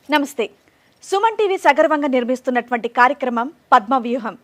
నమస్తే. సుమన్ టీవీ సగర్వంగా నిర్మిస్తున్నటువంటి కార్యక్రమం పద్మవ్యూహం.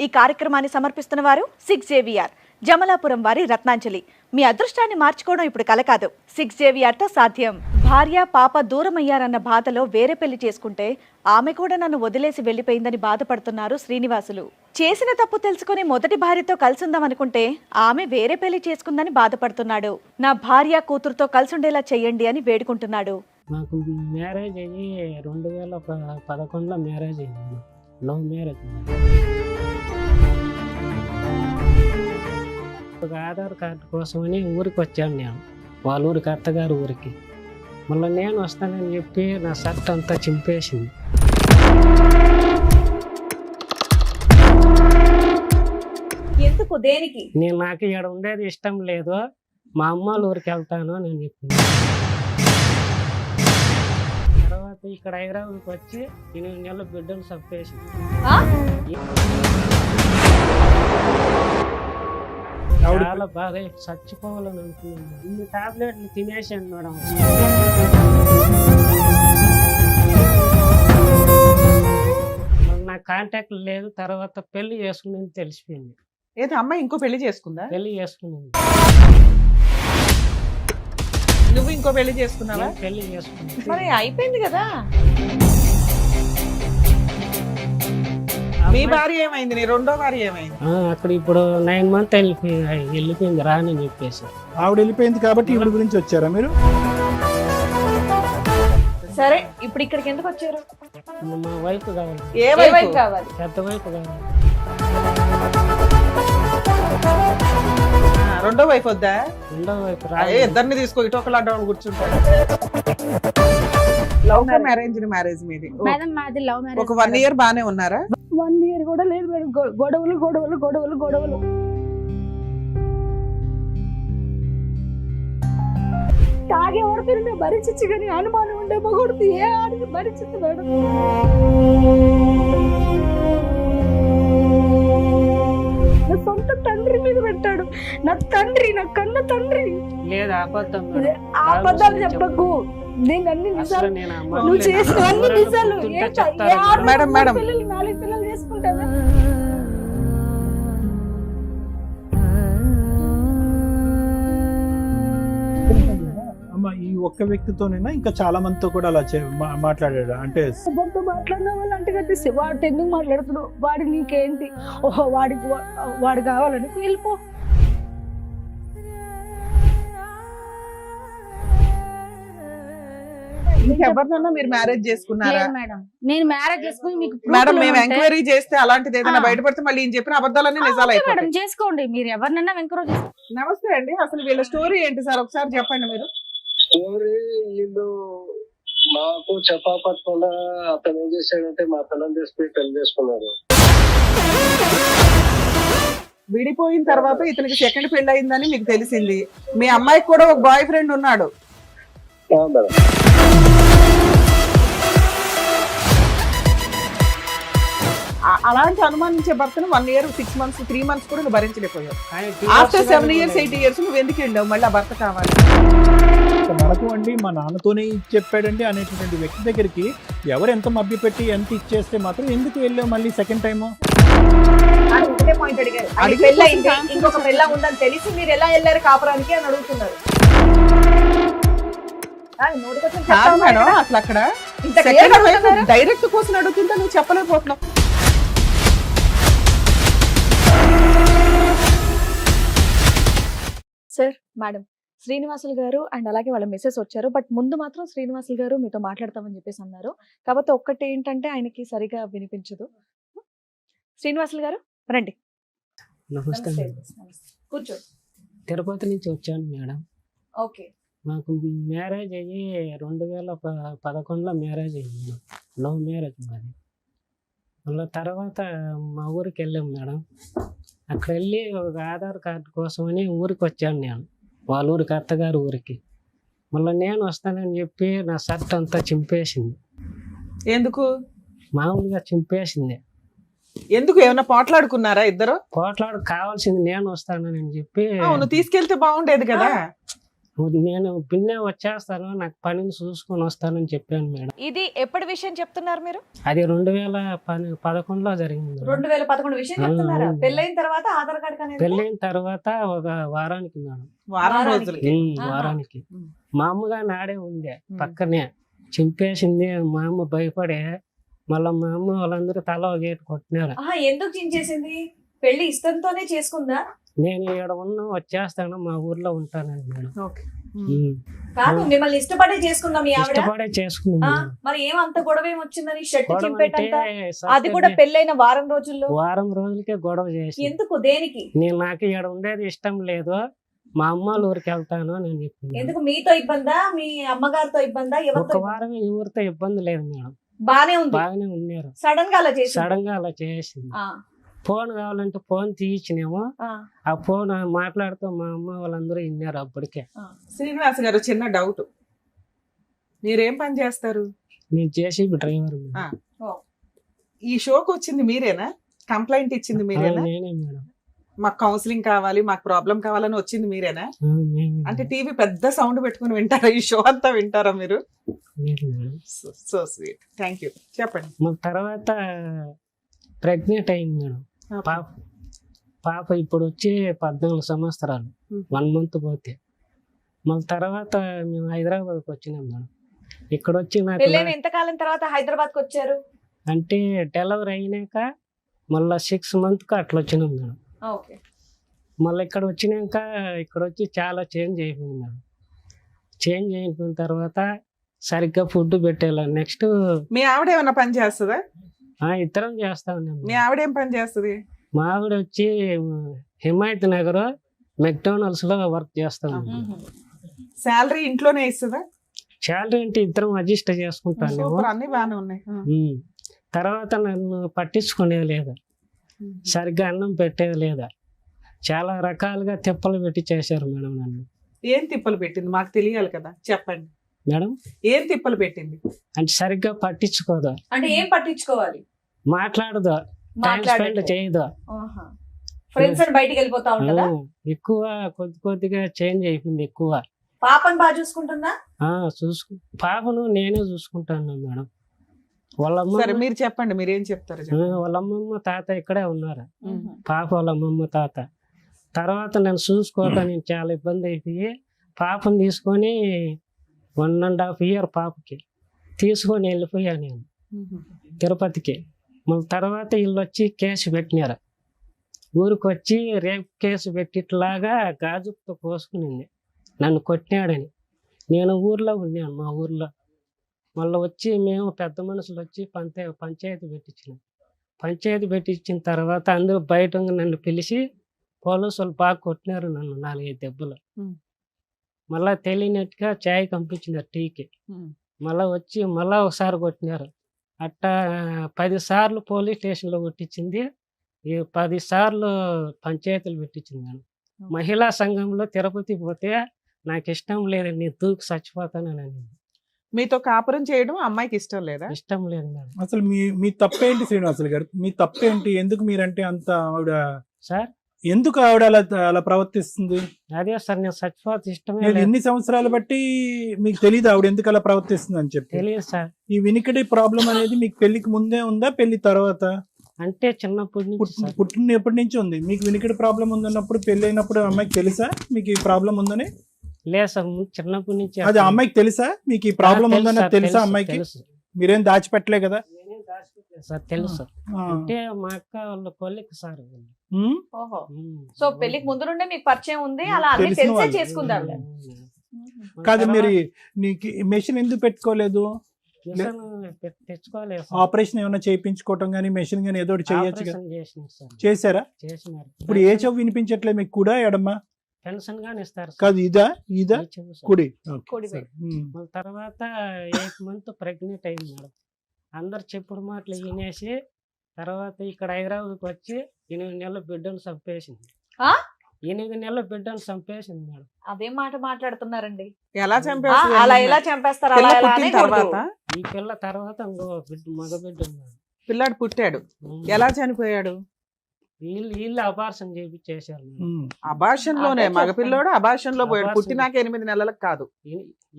ఈ కార్యక్రమాన్ని సమర్పిస్తున్న వారు 6JVR జమలాపురం వారి రత్నాంజలి. మీ అదృష్టాన్ని మార్చుకోవడం ఇప్పుడు కల కాదు, 6JVRతో సాధ్యం. భార్య పాప దూరమయ్యారన్న బాధలో వేరే పెళ్లి చేసుకుంటే ఆమె కూడా నన్ను వదిలేసి వెళ్లిపోయిందని బాధపడుతున్నారు శ్రీనివాసులు. చేసిన తప్పు తెలుసుకుని మొదటి భార్యతో కలిసుందామనుకుంటే ఆమె వేరే పెళ్లి చేసుకుందని బాధపడుతున్నాడు. నా భార్య కూతురుతో కలిసుండేలా చెయ్యండి అని వేడుకుంటున్నాడు. నాకు మ్యారేజ్ అయ్యి 2011లో మ్యారేజ్ అయింది. Love marriage. ఒక ఆధార్ కార్డు కోసమని ఊరికి వచ్చాను నేను, వాళ్ళ ఊరికి, అత్తగారు ఊరికి. మళ్ళీ నేను వస్తానని చెప్పి నా షర్ట్ అంతా చింపేసింది. ఎందుకు, దేనికి? నాకు ఇక్కడ ఉండేది ఇష్టం లేదు, మా అమ్మాళ్ళ ఊరికి వెళ్తాను అని చెప్పింది. తర్వాత ఇక్కడ హైదరాబాద్కి వచ్చి 8 నెలల బిడ్డలు చంపేసింది. చాలా బాగా చచ్చిపోవాలని అనుకున్నాను. ఇన్ని టాబ్లెట్లు తినేసాను మేడం. నా కాంటాక్ట్ లేదు. తర్వాత పెళ్లి చేసుకుని తెలిసిపోయింది. ఏదో అమ్మాయి ఇంకో పెళ్లి చేసుకుందా? పెళ్లి చేసుకున్నాను. నువ్వు ఇంకో పెళ్లి చేసుకున్నావా? పెళ్లి చేసుకున్నాను. మరి అయిపోయింది కదా. మీ భార్య ఏమైంది? నీ రెండో భార్య ఏమైంది? అక్కడ ఇప్పుడు 9 months వెళ్ళిపోయింది రానని చెప్పేసి. ఆవిడ వెళ్ళిపోయింది కాబట్టి ఈవిడ గురించి వచ్చారా మీరు? సరే, ఇప్పుడు ఇక్కడికి ఎందుకు వచ్చారు? మా వైఫ్ కావాలి. ఏ వైపు కావాలి? పెద్ద వైఫ్ కావాలి. రెండో వైపు వద్దా? రెండో వైఫ్ ఇద్దరిని తీసుకో, ఇటు ఒకలా డౌన్ కూర్చుంటాడు. లవ్ మ్యారేజ్ మీది? మేడం మాది లవ్ మ్యారేజ్. ఒక 1 year బానే ఉన్నారా? 1 year కూడా లేదు మేడం. గొడవలు గొడవలు గొడవలు గొడవలు. తాగే ఓడిపోయిన భరించచ్చు కానీ అనుమానం ఉండే మగొడితే ఏ ఆడికి భరించదు మేడం. నా సొంత తండ్రి మీద పెట్టాడు. నా తండ్రి, నా కన్న తండ్రి. లేదు, అబద్ధం. అబద్ధాలు చెప్పకు. నేను అన్ని నిజాలు, నువ్వు చేసిన అన్ని నిజాలు. మేడం 4 పిల్లలు చేసుకుంటావా? అమ్మ, ఈ ఒక్క వ్యక్తితోనైనా ఇంకా చాలా మందితో కూడా అలా మాట్లాడాడు అంటే? ఎవరితో మాట్లాడిన వాళ్ళు అంటే కట్టేసి వాడు ఎందుకు మాట్లాడుతున్నావు, వాడి నీకేంటి, ఓహో వాడు కావాలని వెళ్ళిపో. ఎవరినన్నా మీరు మ్యారేజ్ చేసుకున్నారా? మేడం నేను మ్యారేజ్ చేసుకుని మీకు మేడం మేము ఎంక్వైరీ చేస్తే అలాంటిది ఏదైనా బయటపడితే మళ్ళీ ఈయన చెప్పిన అబద్ధాలన్నీ నిజాలు అయిపోతాయి. మేడం చేసుకోండి, మీరు ఎవరినన్నా ఎంకరేజ్ చేసుకోండి. నమస్తే అండి, అసలు వీళ్ళ స్టోరీ ఏంటి సార్ ఒకసారి చెప్పండి మీరు. స్టోరీ వీళ్ళు మాకు చెప్పకుండా అతను ఏం చేశాడంటే మా పిల్లలు తీసుకుని పెళ్లి చేసుకున్నారు. విడిపోయిన తర్వాత ఇతనికి సెకండ్ పెళ్లి అయిందని మీకు తెలిసింది. మీ అమ్మాయికి కూడా ఒక బాయ్ ఫ్రెండ్ ఉన్నాడు. మేడం అలాంటి అనుమానించే భర్తను 1 year 6 months 3 months కూడా నువ్వు భరించలేకపోయావు. ఆఫ్టర్ 7 years 8 years నువ్వు ఎందుకు వెళ్ళావు? మళ్ళీ ఆ భర్త కావాలి మనకు అండి, మా నాన్నతోనే చెప్పాడండి అనేటువంటి వ్యక్తి దగ్గరికి ఎవరు ఎంత మభ్యపెట్టి ఎంత ఇచ్చేస్తే మాత్రం ఎందుకు వెళ్ళావు మళ్ళీ సెకండ్ టైము? ఇంకొక పెళ్ళ ఉందని తెలిసి మీరు ఎలా వెళ్ళారు కాపురానికి అని అడుగుతున్నారు. అసలు అక్కడ డైరెక్ట్ కోసం అడుగుతుంటే నువ్వు చెప్పలేకపోతున్నావు. సార్, మేడం శ్రీనివాసులు గారు అండ్ అలాగే వాళ్ళ మెసేజ్ వచ్చారు. బట్ ముందు మాత్రం శ్రీనివాసులు గారు మీతో మాట్లాడతామని చెప్పేసి అన్నారు. కాబట్టి ఒక్కటి ఏంటంటే ఆయనకి సరిగా వినిపించదు. శ్రీనివాసులు గారు రండి. నమస్తే. కూర్చో. తిరుపతి నుంచి వచ్చాను మేడం. ఓకే. నాకు మ్యారేజ్ అయ్యి 2011లో మ్యారేజ్ అయ్యింది. లవ్ మ్యారేజ్ మాది. మళ్ళీ తర్వాత మా ఊరికి వెళ్ళాం మేడం. అక్కడ వెళ్ళి ఒక ఆధార్ కార్డు కోసమని ఊరికి వచ్చాను నేను, వాళ్ళ ఊరికి, అత్తగారు ఊరికి. మళ్ళీ నేను వస్తానని చెప్పి నా షర్ట్ అంతా చింపేసింది. ఎందుకు? మామూలుగా చింపేసింది. ఎందుకు ఏమైనా పోట్లాడుకున్నారా ఇద్దరు? కోట్లాడు కావాల్సింది నేను వస్తానని చెప్పి అవును, తీసుకెళ్తే బాగుండేది కదా. నేను పిన్నే వచ్చేస్తాను, నాకు పనిని చూసుకొని వస్తానని చెప్పాను మేడం. ఇది ఎప్పటి విషయం చెప్తున్నారు మీరు? అది 2011లో జరిగింది మేడం. 2011 విషయం చెప్తున్నారా? అవును. పెళ్ళైన తర్వాత ఆధార్ కార్డ్ అనేది పెళ్ళైన తర్వాత ఒక వారానికి మేడం. వారం వారానికి. రోజులకి. ఆహా. వారానికి ఉమ్. మా అమ్మగా నాడే ఉండే పక్కనే చింపేసింది. మా అమ్మ భయపడే మళ్ళీ మా అమ్మ వాళ్ళందరూ తల ఒక గేటు కొట్టినారు. ఎందుకు చించేసింది? పెళ్లి ఇష్టంతోనే చేసుకుందా? నేను ఇక్కడ ఉన్నా వచ్చేస్తాను, మా ఊర్లో ఉంటానని మేడం. ఓకే. ఉమ్. కాదు, మిమ్మల్ని ఇష్టపడే చేసుకుందాం మీ ఆవిడ. ఇష్టపడే చేసుకున్నాను మేడం. మరి ఏమంత గొడవ ఏమొచ్చిందని షర్ట్ గొడవ చింపేటంత? అంటే అది కూడా పెళ్ళైన వారం రోజుల్లో. వారం రోజులకే గొడవ చేసి ఎందుకు? దేనికి? నాకు ఇక్కడ ఉండేది ఇష్టం లేదు, మా అమ్మ వాళ్ళ ఊరికి వెళ్తాను అని నేను చెప్పాను. ఎందుకు? మీతో ఇబ్బందా? మీ అమ్మగారితో ఇబ్బందా? ఒక ఎవరితో? వారం ఊరితో ఇబ్బంది లేదు మేడం, బానే ఉంది. బాగానే ఉన్నారు. సడన్ గా అలా చేసి సడన్ గా అలా చేసింది. ఫోన్ కావాలంటే ఫోన్ తీయించినేమో, ఆ ఫోన్ మాట్లాడుతూ మా అమ్మ వాళ్ళందరూ విన్నారు అప్పటికే. శ్రీనివాస్ గారు, చిన్న డౌట్, మీరేం పని చేస్తారు? నేను జేసీబీ డ్రైవర్ మేడం. ఈ షోకి వచ్చింది మీరేనా? కంప్లైంట్ ఇచ్చింది మీరేనా? నేనే మేడం. మాకు కౌన్సిలింగ్ కావాలి, మాకు ప్రాబ్లం కావాలని వచ్చింది మీరేనా? నేనే అంటే మేడం. టీవీ పెద్ద సౌండ్ పెట్టుకుని వింటారా? ఈ షో అంతా వింటారా మీరు? లేదు madam. So sweet, thank you. చెప్పండి. మళ్ళీ తర్వాత ప్రెగ్నెంట్ అయింది మేడం. పాప ఇప్పుడు వచ్చి 14 సంవత్సరాలు, 1 month పోతే. మళ్ళీ తర్వాత మేము హైదరాబాద్కి వచ్చినాం మేడం. ఇక్కడ వచ్చి నాకు పెళ్ళైన ఎంతకాలం తర్వాత హైదరాబాద్ కు వచ్చారు? అంటే డెలివరీ అయినాక మళ్ళీ 6 months అట్లా వచ్చినాం మేడం. ఓకే. మళ్ళీ ఇక్కడ వచ్చినాక ఇక్కడ వచ్చి చాలా చేంజ్ అయిపోయింది మేడం. చేంజ్ అయిపోయిన తర్వాత సరిగ్గా ఫుడ్ పెట్టేలా. నెక్స్ట్ మీ ఆవిడ ఏమైనా పని చేస్తుందా? ఇద్దరం చేస్తా ఉన్నాం మీ మేడం. ఆవిడ ఏం పని చేస్తుంది? మా ఆవిడ వచ్చి హిమాయత్ నగర్ మెక్డోనల్డ్స్ లో వర్క్ చేస్తా ఉన్నాం. శాలరీ ఇంట్లోనే ఇస్తుందా? శాలరీ అంటే ఇద్దరం అడ్జస్ట్ చేసుకుంటాను. సూపర్, అన్ని బాగానే ఉన్నాయి. తర్వాత నన్ను పట్టించుకునేది లేదా, సరిగ్గా అన్నం పెట్టేది లేదా, చాలా రకాలుగా తిప్పలు పెట్టి చేశారు మేడం నన్ను. ఏం తిప్పలు పెట్టింది మాకు తెలియాలి కదా, చెప్పండి మేడం. ఏం తిప్పలు పెట్టింది? అంటే సరిగ్గా పట్టించుకోదు, అంటే ఏం పట్టించుకోవాలి? మాట్లాడదు, టైం స్పెండ్ చేయదు. ఫ్రెండ్స్ అని బయటికి వెళ్ళిపోతా ఉంటుందా? ఎక్కువ కొద్దిగా చేంజ్ అయిపోయింది. ఎక్కువ పాపని బాగా చూసుకుంటుందా? పాపను నేనే చూసుకుంటాను మేడం. వాళ్ళ సరే అమ్మ మీరు చెప్పండి, మీరు ఏం చెప్తారు చెప్పండి. వాళ్ళ అమ్మమ్మ తాత ఇక్కడే ఉన్నారు. పాప వాళ్ళ అమ్మమ్మ తాత. తర్వాత నన్ను చూసుకోవడానికి చాలా ఇబ్బంది అయిపోయి పాపను తీసుకొని 1.5 year పాపకి తీసుకొని వెళ్ళిపోయాను నేను తిరుపతికి. మళ్ళీ తర్వాత వీళ్ళు వచ్చి కేసు పెట్టినారు. ఊరికి వచ్చి రేప్ కేసు పెట్టిట్లాగా గాజుతో పోసుకునింది, నన్ను కొట్టినాడని. నేను ఊర్లో ఉన్నాను, మా ఊర్లో. మళ్ళీ వచ్చి మేము పెద్ద మనుషులు వచ్చి పంచాయతీ పెట్టించినాం. పంచాయతీ పెట్టించిన తర్వాత అందరూ బయట నన్ను పిలిచి పోలీసు వాళ్ళు బాగా కొట్టినారు నన్ను 4-5 దెబ్బలు. మళ్ళా తెలియనట్టుగా చాయ్ పంపించినారు టీకి. మళ్ళా వచ్చి మళ్ళా ఒకసారి కొట్టినారు. అట్టా 10 సార్లు పోలీస్ స్టేషన్లో కొట్టించింది, 10 సార్లు పంచాయతీలు పెట్టించింది నేను. మహిళా సంఘంలో తిరుపతి పోతే నాకు ఇష్టం లేదండి, నేను దూకి చచ్చిపోతానని. మీతో కాపురం చేయడం అమ్మాయికి ఇష్టం లేదా? ఇష్టం లేదు మేడం. అసలు మీ తప్పేంటి శ్రీనివాసులు గారు? మీ తప్పేంటి? ఎందుకు మీరంటే అంత ఆవిడ, సార్ ఎందుకు ఆవిడ అలా ప్రవర్తిస్తుంది? అదే సార్, నేను చచ్చిపోతే ఇష్టమే నేను లేదు. ఎన్ని సంవత్సరాలు బట్టి మీకు తెలియదు ఆవిడ ఎందుకు అలా ప్రవర్తిస్తుంది అని చెప్పి? తెలియదు సార్. ఈ వినికిడి ప్రాబ్లం అనేది మీకు పెళ్లికి ముందే ఉందా, పెళ్లి తర్వాత? అంటే చిన్నప్పటి నుంచి సార్. పుట్టినప్పటి నుంచి ఉంది. మీకు వినికిడి ప్రాబ్లం ఉందన్నప్పుడు, పెళ్లి అయినప్పుడు అమ్మాయికి తెలుసా మీకు ఈ ప్రాబ్లం ఉందని? లేదు సార్, చిన్నప్పటి నుంచి. అది అమ్మాయికి తెలుసా మీకు ఈ ప్రాబ్లం తెలుసు ఉందని? సార్, తెలుసా తెలుసు, అమ్మాయికి? తెలుసు. మీరేం దాచిపెట్టలే కదా? నేనేం దాచిపెట్టలేదు సార్, తెలుసు. అంటే మా అక్క వాళ్ళ కొలిక్ సార్ వీళ్ళు. ఓహో. సో పెళ్లికి ముందు నుండే మీకు పరిచయం ఉంది, అలా అన్ని తెలిసిన తెలిసే వాళ్ళు. చేసుకుంది ఆవిడ. కాదు, మీరు నీకు మెషిన్ ఎందుకు పెట్టుకోలేదు? మిషన్ తెచ్చుకోలేదు సార్. ఆపరేషన్ ఏమైనా చేయించుకోవటం కానీ మెషిన్ కానీ ఏదో ఒకటి చేయొచ్చు కదా? ఆపరేషన్ చేసినారు సార్. చేశారా? చేసినారు. ఇప్పుడు ఏ చెవు వినిపించట్లేదు మీకు, కూడా ఎడమ్మా? పెన్షన్ గాని ఇస్తారు సార్. కాదు, ఇదా ఈ చెవు సార్. కుడి? కుడి సరే. మళ్ళీ తర్వాత 8 months ప్రెగ్నెంట్ అయింది మేడం. అందరు చెప్పుడు మాటలు వినేసి తర్వాత ఇక్కడ హైదరాబాద్కి వచ్చి 8 నెలల బిడ్డను చంపేసింది. 8 నెలల బిడ్డను చంపేసింది మేడం. అదే మాట మాట్లాడుతున్నారండి. ఎలా చంపేస్తారు? అలా ఎలా చంపేస్తారు? పిల్ల అలా ఎలా పుట్టిన అనేకూడదు. తర్వాత ఈ పిల్ల తర్వాత ఇంకో మగ బిడ్డ ఉన్నాడు. పిల్లాడు పుట్టాడు, ఉమ్. ఎలా చనిపోయాడు? వీళ్ళు అబార్షన్ చేపించేశారు మేడం. అబార్షన్ లోనే అదే మగపిల్లోడు అబార్షన్ లో పోయాడు. అబార్షన్. పుట్టినాక 8 నెలలకు కాదు,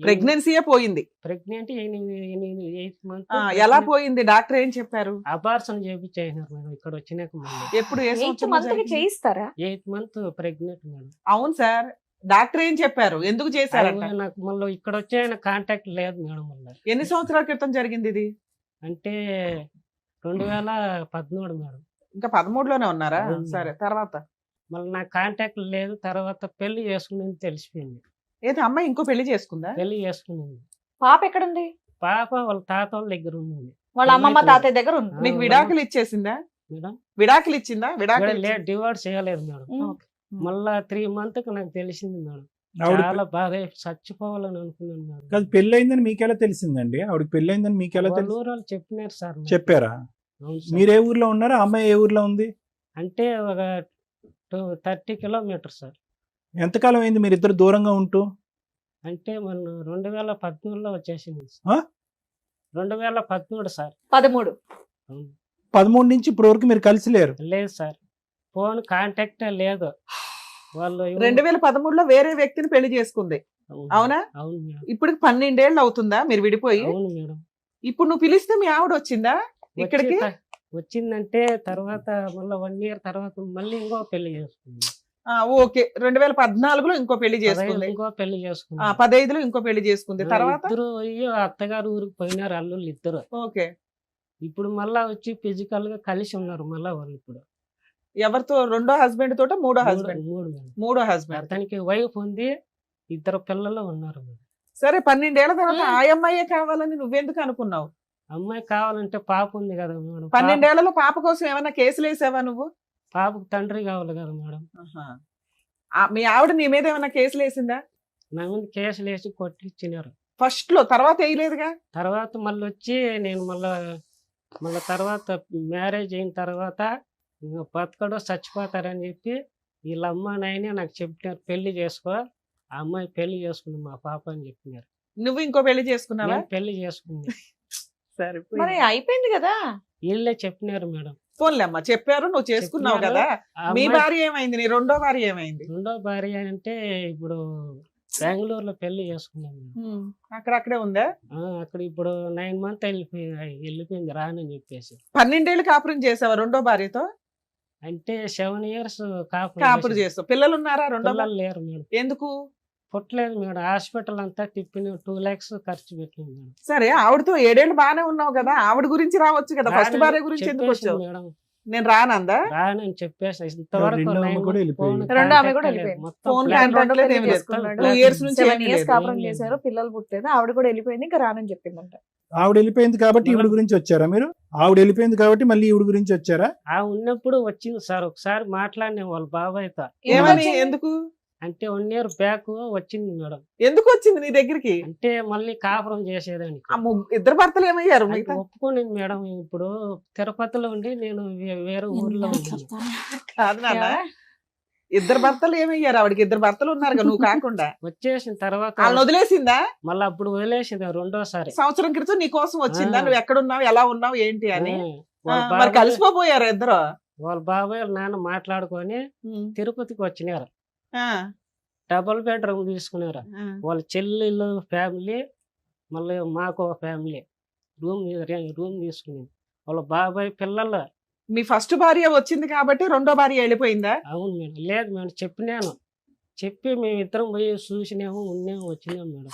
ప్రెగ్నెన్సీయే పోయింది. ప్రెగ్నెంట్ 8 మంత్ ఎలా పోయింది? డాక్టర్ ఏం చెప్పారు? అబార్షన్ చేపించేసినారు మేడం ఇక్కడ వచ్చినాక మళ్ళీ ఎప్పుడు ఏ 8 సంవత్సరంలో మంత్ కి జరిగింది? చేయిస్తారా? 8 మంత్ ప్రెగ్నెంట్ మేడం. అవును సార్, డాక్టర్ ఏం చెప్పారు? ఎందుకు చేశారంట? అది నాకు మళ్ళీ ఇక్కడ వచ్చే కాంటాక్ట్ లేదు మేడం మళ్ళీ. ఎన్ని సంవత్సరాల క్రితం జరిగింది ఇది? అంటే 2013 మేడం. ఇంకా 13లోనే ఉన్నారా? అవును. సరే, తర్వాత మళ్ళీ నాకు కాంటాక్ట్ లేదు. తర్వాత పెళ్లి చేసుకుని తెలిసిపోయింది. ఏది అమ్మాయి ఇంకో పెళ్లి చేసుకుందా? పెళ్లి చేసుకునింది. పాప ఎక్కడుంది? పాప వాళ్ళ తాత వాళ్ళ దగ్గర ఉంది వాళ్ళ అమ్మమ్మ తాతయ్య దగ్గర ఉంది. మీకు విడాకులు ఇచ్చేసిందా? మేడం. విడాకులు ఇచ్చిందా? విడాకులు లేదు, డివోర్స్ చేయలేదు మేడం. ఉమ్. మళ్ళా 3 months కి నాకు తెలిసింది మేడం. ఆవిడ చాలా బాధ చచ్చిపోవాలని అనుకున్నాను మేడం. కాదు, పెళ్ళయిందని మీకెలా తెలిసిందండి? ఆవిడకి పెళ్ళయిందని మీకెలా వాళ్ళ తెలుసు? ఊరు వాళ్ళు చెప్పినారు సార్ నాకు. చెప్పారా? అవును సార్. మీరు ఏ ఊర్లో ఉన్నారా? అమ్మాయి ఏ ఊర్లో ఉంది? అంటే ఒక 30 kilometers సార్. ఎంతకాలం అయింది మీరు ఇద్దరు దూరంగా ఉంటూ? అంటే మనం 2013లో వచ్చేసింది ఆ? సార్. 2013 సార్. 13. అవును. 13 నుంచి ఇప్పటి వరకు మీరు కలిసి లేరు? లేదు సార్, ఫోన్ కాంటాక్ట్ లేదు. వాళ్ళు 2013లో వేరే వ్యక్తిని పెళ్లి చేసుకుంది, అవును. అవునా? అవును మేడం. ఇప్పుడు 12 ఏళ్ళు అవుతుందా మీరు విడిపోయి? అవును మేడం. ఇప్పుడు నువ్వు పిలిస్తే మీ ఆవిడ వచ్చిందా ఇక్కడికి? వచ్చిందంటే తర్వాత మళ్ళీ 1 year తర్వాత మళ్ళీ ఇంకో పెళ్లి చేసుకుంది. ఓకే, 2014లో ఇంకో పెళ్లి చేసుకుంది. ఇంకో పెళ్లి చేసుకుంది. 15లో ఇంకో పెళ్లి చేసుకుంది. తర్వాత ఇద్దరు అయ్యో అత్తగారు ఊరికి పోయినారు అల్లుళ్ళు ఇద్దరు. ఓకే, ఇప్పుడు మళ్ళా వచ్చి ఫిజికల్ గా కలిసి ఉన్నారు మళ్ళా వాళ్ళు ఇప్పుడు. ఎవరితో? రెండో హస్బెండ్ తోట? మూడో హస్బెండ్? మూడు మేడం. మూడో హస్బెండ్. అతనికి వైఫ్ ఉంది, 2 పిల్లలు ఉన్నారు మేడం. సరే, 12 ఏళ్ల తర్వాత ఆ అమ్మాయే కావాలని నువ్వెందుకు అనుకున్నావు? అమ్మాయి కావాలంటే పాప ఉంది కదా మేడం. 12 ఏళ్లలో పాప కోసం ఏమైనా కేసులు వేసావా నువ్వు? పాపకు తండ్రి కావాలి కదా మేడం. మీ ఆవిడ నీ మీద ఏమైనా కేసులు వేసిందా? నా మీద కేసులు వేసి కొట్టించినారు ఫస్ట్ లో, తర్వాత వేయలేదుగా? తర్వాత మళ్ళీ వచ్చి నేను మళ్ళీ తర్వాత మ్యారేజ్ అయిన తర్వాత ఇంకా బతకడో చచ్చిపోతారని చెప్పి వీళ్ళ అమ్మ నాయనే నాకు చెప్పినారు, పెళ్లి చేసుకో, ఆ అమ్మాయి పెళ్లి చేసుకుంది మా పాప అని చెప్పినారు. నువ్వు ఇంకో పెళ్లి చేసుకున్నావా? నేను పెళ్లి చేసుకుంది. సరే, మరి అయిపోయింది కదా. వీళ్ళే చెప్పినారు మేడం. పోన్లే అమ్మా, చెప్పారు, నువ్వు చేసుకున్నావు కదా. ఆ మీ అమ్మాయి భార్య ఏమైంది? నీ రెండో భార్య ఏమైంది? రెండో భార్య అంటే ఇప్పుడు బెంగళూరులో పెళ్లి చేసుకున్నాను మేడం. అక్కడక్కడే ఉందా? అక్కడ ఇప్పుడు 9 months వెళ్ళిపోయింది రానని చెప్పేసి. 12 ఏళ్ళు కాపురం చేసావా రెండో భార్యతో? అంటే 7 years కాపురం చేస్తావు. పిల్లలు ఉన్నారా రెండో పిల్లలు లేరు మేడం. ఎందుకు పుట్టలేదు మేడం. హాస్పిటల్ అంతా తిప్పిన 2 lakhs ఖర్చు పెట్టింది మేడం. సరే, ఆవిడతో 7 ఏళ్ళు బాగానే ఉన్నావు కదా, ఆవిడ గురించి రావచ్చు కదా. ఫస్ట్ భార్య గురించి ఎందుకు చెప్పేసి వచ్చావు? మేడం నేను రానందా? రానని చెప్పేసి ఇంతవరకు రెండో ఆమె 9 కూడా months వెళ్ళిపోయింది. phone రెండో ఆమె కూడా contact వెళ్ళిపోయింది. లేదు. ఫోన్ మొత్తం కాంటాక్ట్ లేదు, ఏమీ లేదు. చేసుకున్నాడు. 2 years నుంచి 7 ఏమీ years లేదు. కాపురం ఏం లేదు. చేశారు, పిల్లలు పుట్టలేదు. ఆవిడ కూడా వెళ్ళిపోయింది, ఇంకా రానని చెప్పిందంట. ఆవిడ వెళ్ళిపోయింది కాబట్టి ఈవిడ గురించి వచ్చారా మీరు? ఆవిడ వెళ్ళిపోయింది కాబట్టి మళ్ళీ ఈవిడ గురించి వచ్చారా? ఆ ఉన్నప్పుడు వచ్చింది సార్, ఒకసారి మాట్లాడిన వాళ్ళ బాబాయ్తో. ఏమని? ఎందుకు అంటే 1 year బ్యాక్ వచ్చింది మేడం. ఎందుకు వచ్చింది నీ దగ్గరికి? అంటే మళ్ళీ కాపురం చేసేదానికి. ఇద్దరు భర్తలు ఏమయ్యారు అంటే మిగతా? ఒప్పుకునింది మేడం. ఇప్పుడు తిరుపతిలో ఉండి నేను వేరే ఊర్లో ఉన్నాను. కాదు నాన్న, ఇద్దరు భర్తలు ఏమయ్యారు? ఆవిడకి 2 భర్తలు ఉన్నారు కదా, నువ్వు కాకుండా. వచ్చేసిన తర్వాత వాళ్ళని వదిలేసిందా? మళ్ళీ అప్పుడు వదిలేసింది రెండోసారి. సంవత్సరం క్రితం నీ కోసం వచ్చిందా? నువ్వు ఎక్కడున్నావు, ఎలా ఉన్నావు, ఏంటి అని? వాళ్ళ మరి బాబాయ్ కలిసిపోయారు ఇద్దరు? వాళ్ళ బాబాయ్ వాళ్ళ నాన్న మాట్లాడుకొని తిరుపతికి వచ్చినారు. ఆ, 2 bedroom తీసుకున్నారు. ఆ. వాళ్ళ చెల్లెళ్ళు ఫ్యామిలీ, మళ్ళీ మాకు ఒక ఫ్యామిలీ రూమ్ తీసుకుని వాళ్ళ బాబాయ్ పిల్లలు. మీ ఫస్ట్ భార్య వచ్చింది కాబట్టి రెండో భార్య వెళ్ళిపోయిందా? అవును మేడం. లేదు మేడం, చెప్పినాను. చెప్పి మేము ఇద్దరం పోయి చూసినాము, ఉన్నాము, వచ్చినాము మేడం.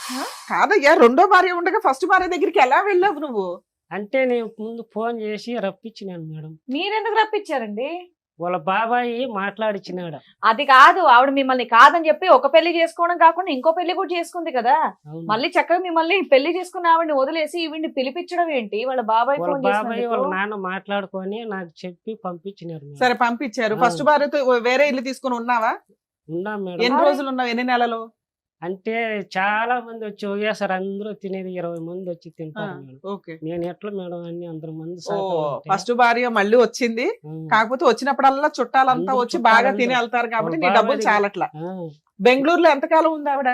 కాదయ్యా, రెండో భార్య ఉండగా ఫస్ట్ భార్య దగ్గరికి ఎలా వెళ్ళావు నువ్వు? అంటే నేను ముందు ఫోన్ చేసి రప్పించినాను మేడం. మీరెందుకు రప్పించారండి? వాళ్ళ బాబాయ్ మాట్లాడిచ్చినాడు. అది కాదు, ఆవిడ మిమ్మల్ని కాదని చెప్పి ఒక పెళ్లి చేసుకోవడం కాకుండా ఇంకో పెళ్లి కూడా చేసుకుంది కదా. అవును. మళ్ళీ చక్కగా మిమ్మల్ని పెళ్లి చేసుకున్న ఆవిడని వదిలేసి ఈవిడ్ని పిలిపించడం ఏంటి? వాళ్ళ బాబాయ్ వాళ్ళ ఫోన్ బాబాయ్ వాళ్ళ చేసినందుకు. నాన్న మాట్లాడుకొని నాకు చెప్పి పంపించినారు మేడం. సరే, పంపించారు. ఆ. ఫస్ట్ భార్యతో వేరే ఇల్లు తీసుకుని ఉన్నావా? ఉన్నాం మేడం. ఎన్ని రోజులు ఉన్నావు? ఎన్ని నెలలు? అంటే చాలా మంది వచ్చి ఒకేసారి అందరూ తినేది 20 మంది వచ్చి తింటారు మేడం. ఓకే. నేను ఎట్లా మేడం అన్ని అందరు మంది ఓ, ఫస్ట్ భార్య మళ్ళీ వచ్చింది, కాకపోతే వచ్చినప్పుడల్లా చుట్టాలంతా అందరూ వచ్చి బాగా చుట్టాలందరూ. తిని వెళ్తారు కాబట్టి నీ వాళ్ళ డబ్బులు బాబాయ్ చాలట్లా. బెంగళూరులో ఎంతకాలం ఉంది ఆవిడ?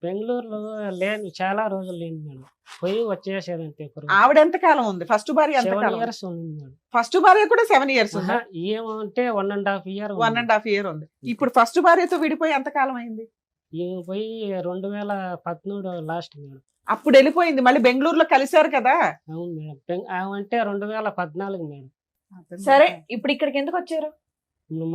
బెంగళూరులో లేను, చాలా రోజులు లేను మేడం. పోయి వచ్చేసేది అంతే. ఆవిడ ఎంత కాలం ఉంది? ఫస్ట్ భార్య ఎంత 7 కాలం? years ఉంది మేడం. ఫస్ట్ భార్య కూడా 7 years ఉంది. ఏమంటే 1.5 year 1.5 year ఉంది. ఇప్పుడు ఫస్ట్ భార్యతో విడిపోయి ఎంత కాలం అయింది? ఈమె పోయి 2013 లాస్ట్ మేడం. అప్పుడు వెళ్ళిపోయింది, మళ్ళీ బెంగళూరులో కలిశారు కదా. అవును మేడం. అంటే 2014 మేడం. సరే ఇప్పుడు ఇక్కడికి ఎందుకు వచ్చారు?